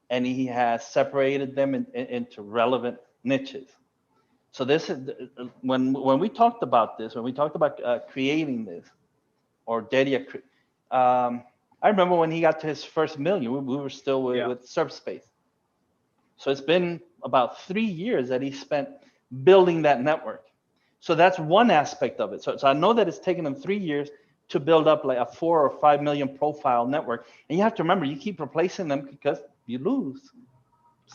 [SPEAKER 4] and he has separated them into relevant niches. So this is when we talked about this, when we talked about creating this, or Dedia, I remember when he got to his first million, we were still with Surface Space. So it's been about 3 years that he spent building that network. So that's one aspect of it. So I know that it's taken him 3 years to build up like a 4 or 5 million profile network. And you have to remember, you keep replacing them because you lose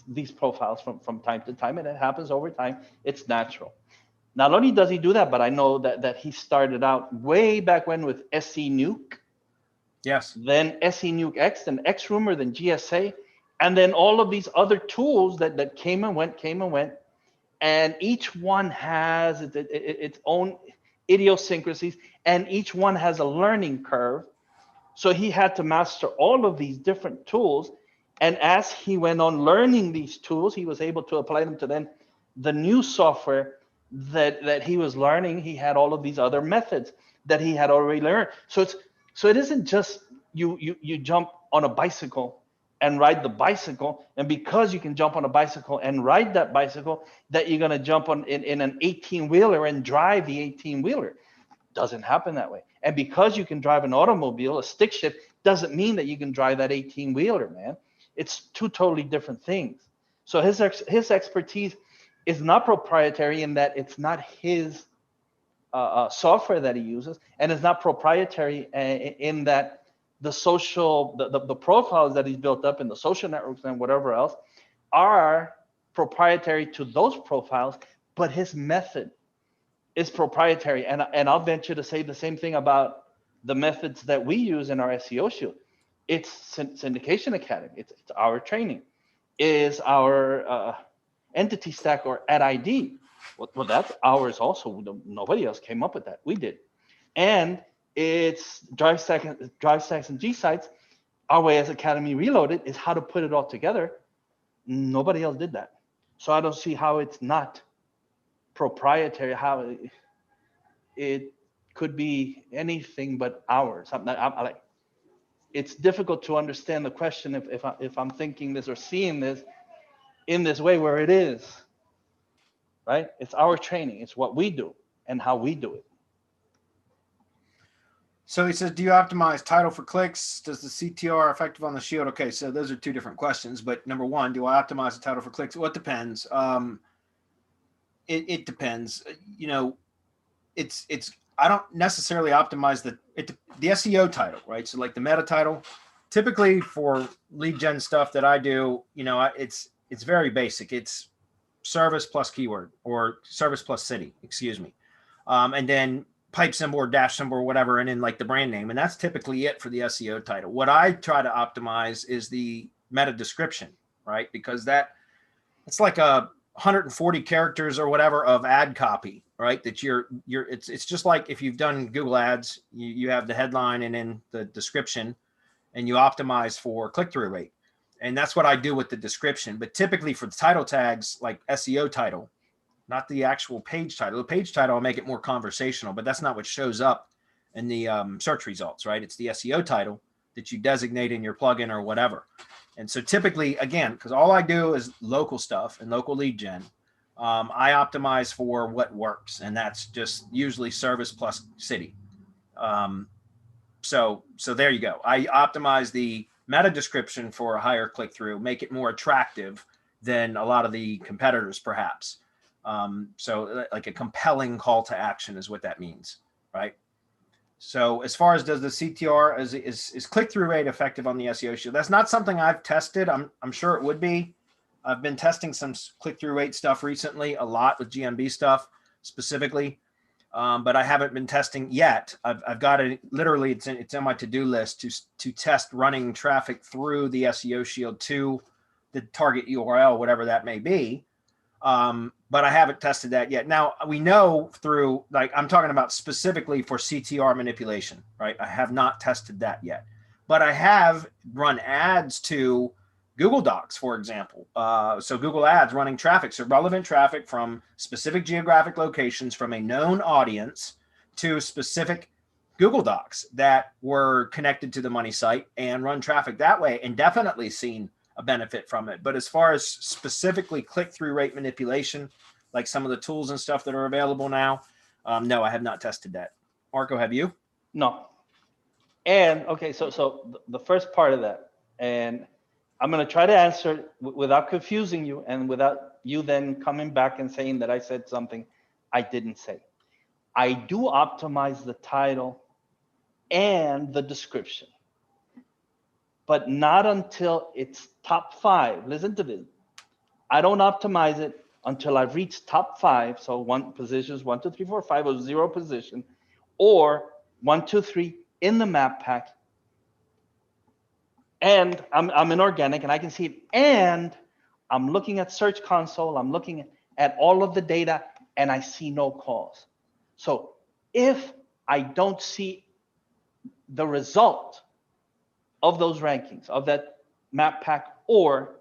[SPEAKER 4] these profiles from time to time, and it happens over time. It's natural. Not only does he do that, but I know that he started out way back when with SE Nuke.
[SPEAKER 1] Yes.
[SPEAKER 4] Then SE Nuke X, then XRumor, then GSA, and then all of these other tools that came and went, and each one has its own idiosyncrasies, and each one has a learning curve. So he had to master all of these different tools, and as he went on learning these tools, he was able to apply them to then the new software that he was learning. He had all of these other methods that he had already learned. So it isn't just you jump on a bicycle and ride the bicycle, and because you can jump on a bicycle and ride that bicycle, that you're going to jump on in an 18-wheeler and drive the 18-wheeler. Doesn't happen that way. And because you can drive an automobile, a stick shift, doesn't mean that you can drive that 18-wheeler, man. It's two totally different things. So his expertise is not proprietary in that it's not his software that he uses, and it's not proprietary in that the social, the profiles that he's built up in the social networks and whatever else are proprietary to those profiles, but his method is proprietary. And I'll venture to say the same thing about the methods that we use in our SEO Shield. It's Syndication Academy. It's our training. Is our entity stack or at ID. Well, that's ours also. Nobody else came up with that. We did. And it's drive stacks and Gsite. Our way as Academy Reloaded is how to put it all together. Nobody else did that. So I don't see how it's not proprietary, how it could be anything but ours. I'm like, it's difficult to understand the question if I'm thinking this or seeing this in this way where it is, right? It's our training. It's what we do and how we do it.
[SPEAKER 1] So he says, do you optimize title for clicks? Does the CTR effective on the Shield? Okay, so those are two different questions. But number one, do I optimize the title for clicks? Well, it depends. It depends. You know, it's I don't necessarily optimize the SEO title, right? So like the meta title, typically for lead gen stuff that I do, you know, it's very basic. It's service plus keyword, or service plus city, excuse me. And then pipe symbol or dash symbol or whatever, and then like the brand name. And that's typically it for the SEO title. What I try to optimize is the meta description, right? Because it's like 140 characters or whatever of ad copy, right? That it's just like if you've done Google ads, you have the headline and then the description, and you optimize for click-through rate. And that's what I do with the description. But typically for the title tags, like SEO title, not the actual page title. The page title, I'll make it more conversational, but that's not what shows up in the search results, right? It's the SEO title that you designate in your plugin or whatever. And so typically, again, because all I do is local stuff and local lead gen, I optimize for what works. And that's just usually service plus city. So there you go. I optimize the meta description for a higher click-through, make it more attractive than a lot of the competitors, perhaps. So like a compelling call to action is what that means, right? So as far as does the CTR, is click-through rate effective on the SEO Shield? That's not something I've tested. I'm sure it would be. I've been testing some click-through rate stuff recently, a lot with GMB stuff specifically, but I haven't been testing yet. I've got it literally. It's on my to-do list to test running traffic through the SEO Shield to the target URL, whatever that may be. But I haven't tested that yet. Now we know through, like, I'm talking about specifically for CTR manipulation, right? I have not tested that yet, but I have run ads to Google Docs, for example. So Google Ads running traffic, so relevant traffic from specific geographic locations from a known audience to specific Google Docs that were connected to the money site and run traffic that way, and definitely seen a benefit from it. But as far as specifically click-through rate manipulation, like some of the tools and stuff that are available now, no, I have not tested that. Marco, have you?
[SPEAKER 4] No. And okay, so the first part of that, and I'm going to try to answer it without confusing you and without you then coming back and saying that I said something I didn't say. I do optimize the title and the description, but not until it's top 5. Listen to this. I don't optimize it until I reach top 5. So 1 positions, 1, 2, 3, 4, 5, or 0 position, or 1, 2, 3 in the map pack. And I'm in organic and I can see it. And I'm looking at Search Console. I'm looking at all of the data and I see no calls. So if I don't see the result of those rankings, of that map pack or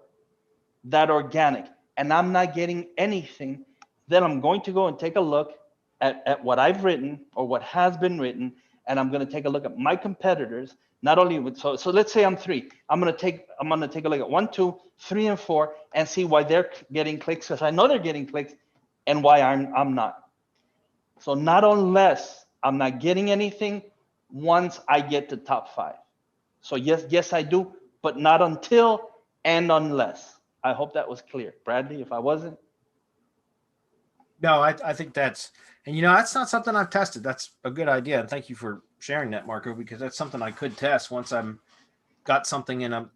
[SPEAKER 4] that organic, and I'm not getting anything, then I'm going to go and take a look at what I've written or what has been written, and I'm going to take a look at my competitors. Not only with, so let's say I'm 3. I'm going to take a look at 1, 2, 3, and 4 and see why they're getting clicks, because I know they're getting clicks, and why I'm not. So not unless I'm not getting anything once I get to top 5. So yes, I do, but not until and unless. I hope that was clear. Bradley, if I wasn't.
[SPEAKER 1] No, I think that's, and that's not something I've tested. That's a good idea. And thank you for sharing that, Marco, because that's something I could test once I'm got something in a,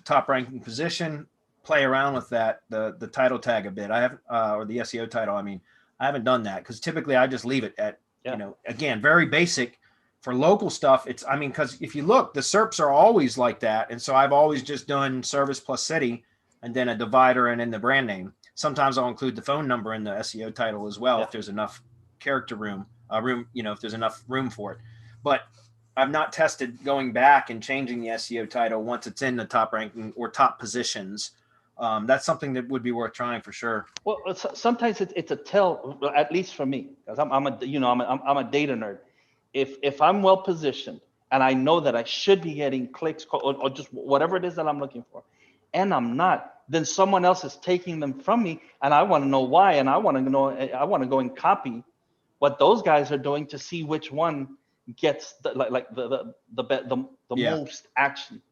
[SPEAKER 1] top ranking position, play around with that, the title tag a bit. I haven't, or the SEO title. I mean, I haven't done that because typically I just leave it at, again, very basic. For local stuff, it's, because if you look, the SERPs are always like that. And so I've always just done service plus city and then a divider and then the brand name. Sometimes I'll include the phone number in the SEO title as well if there's enough character room, if there's enough room for it. But I've not tested going back and changing the SEO title once it's in the top ranking or top positions. That's something that would be worth trying for sure.
[SPEAKER 4] Well, sometimes it's a tell, at least for me, because I'm a data nerd. If I'm well positioned and I know that I should be getting clicks or just whatever it is that I'm looking for, and I'm not, then someone else is taking them from me, and I want to know why, and I want to go and copy what those guys are doing to see which one gets the most action.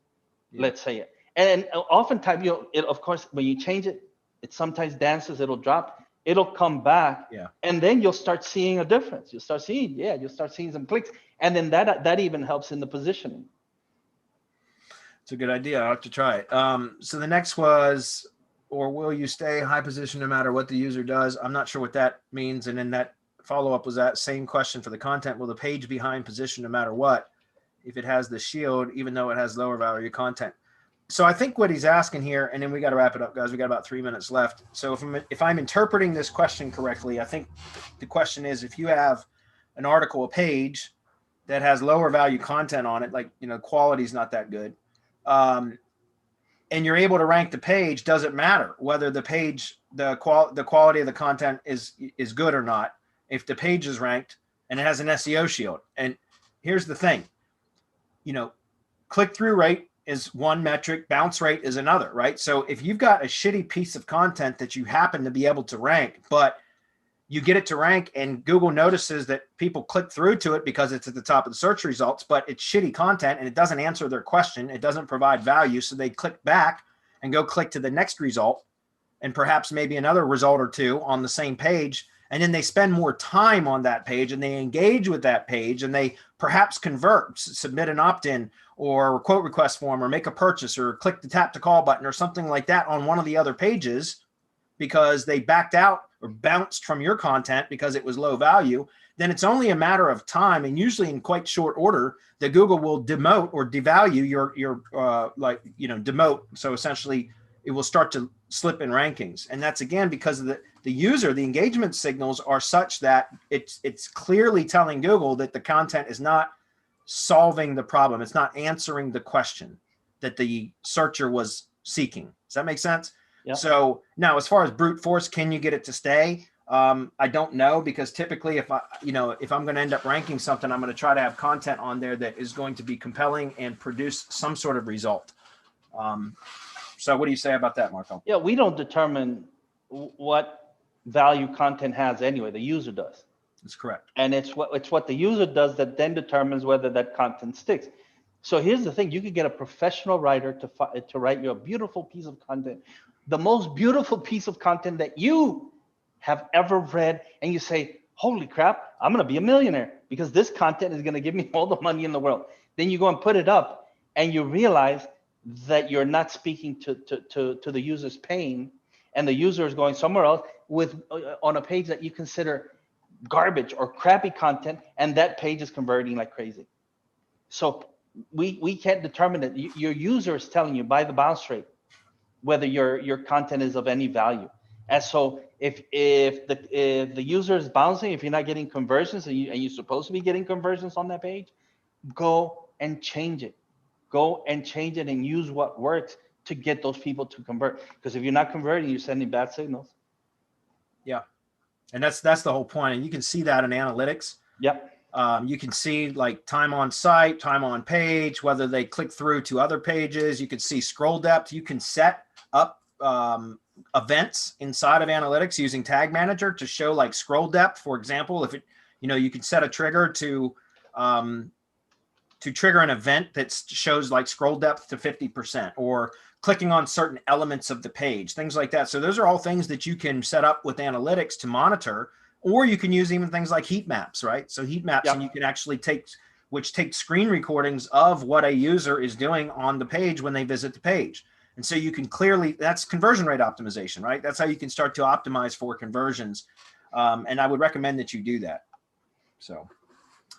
[SPEAKER 4] Let's say it. And oftentimes, of course, when you change it, it sometimes dances, it'll drop. It'll come back, and then you'll start seeing a difference. You'll start seeing some clicks, and then that even helps in the positioning.
[SPEAKER 1] It's a good idea. I'll have to try it. So the next was, or will you stay high position no matter what the user does? I'm not sure what that means. And then that follow-up was that same question for the content. Will the page be high in position no matter what if it has the shield, even though it has lower value content? So I think what he's asking here, and then we got to wrap it up, guys. We got about 3 minutes left. So if I'm interpreting this question correctly, I think the question is, if you have an article, a page that has lower value content on it, like, quality is not that good, and you're able to rank the page, does it matter whether the page, the quality of the content is good or not, if the page is ranked and it has an SEO shield? And here's the thing, click-through rate is one metric, bounce rate is another, right? So if you've got a shitty piece of content that you happen to be able to rank, but you get it to rank and Google notices that people click through to it because it's at the top of the search results, but it's shitty content and it doesn't answer their question, it doesn't provide value, so they click back and go click to the next result and perhaps maybe another result or two on the same page, and then they spend more time on that page and they engage with that page and they perhaps convert, submit an opt-in or quote request form or make a purchase or click the tap to call button or something like that on one of the other pages because they backed out or bounced from your content because it was low value, then it's only a matter of time, and usually in quite short order, that Google will demote or devalue your demote. So essentially it will start to slip in rankings. And that's again because of the user, the engagement signals are such that it's clearly telling Google that the content is not solving the problem. It's not answering the question that the searcher was seeking. Does that make sense?
[SPEAKER 4] Yeah.
[SPEAKER 1] So now, as far as brute force, can you get it to stay? I don't know, because typically if I'm going to end up ranking something, I'm going to try to have content on there that is going to be compelling and produce some sort of result. So what do you say about that, Marco?
[SPEAKER 4] Yeah, we don't determine what value content has anyway. The user does.
[SPEAKER 1] That's correct.
[SPEAKER 4] And it's what the user does that then determines whether that content sticks. So here's the thing: you could get a professional writer to write you a beautiful piece of content, the most beautiful piece of content that you have ever read, and you say, "Holy crap! I'm gonna be a millionaire because this content is gonna give me all the money in the world." Then you go and put it up, and you realize that you're not speaking to the user's pain, and the user is going somewhere else on a page that you consider garbage or crappy content, and that page is converting like crazy. So we can't determine that. Your user is telling you by the bounce rate whether your content is of any value. And so if the user is bouncing, if you're not getting conversions, and you're supposed to be getting conversions on that page, go and change it. Go and change it and use what works to get those people to convert. Because if you're not converting, you're sending bad signals.
[SPEAKER 1] Yeah. And that's the whole point. And you can see that in analytics.
[SPEAKER 4] Yep.
[SPEAKER 1] You can see like time on site, time on page, whether they click through to other pages. You can see scroll depth. You can set up events inside of analytics using Tag Manager to show like scroll depth. For example, if it, you can set a trigger to trigger an event that shows like scroll depth to 50%, or clicking on certain elements of the page, things like that. So those are all things that you can set up with analytics to monitor, or you can use even things like heat maps, right? So heat maps,
[SPEAKER 4] Yep.
[SPEAKER 1] and you can actually take screen recordings of what a user is doing on the page when they visit the page. And so you can clearly, that's conversion rate optimization, right? That's how you can start to optimize for conversions. And I would recommend that you do that. So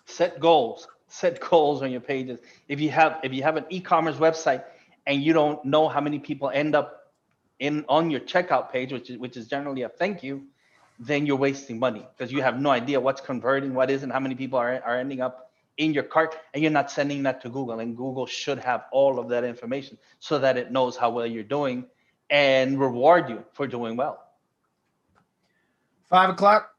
[SPEAKER 4] set goals on your pages. If you have an e-commerce website and you don't know how many people end up on your checkout page, which is generally a thank you, then you're wasting money, because you have no idea what's converting, what isn't, how many people are ending up in your cart, and you're not sending that to Google. And Google should have all of that information so that it knows how well you're doing and reward you for doing well.
[SPEAKER 1] 5 o'clock.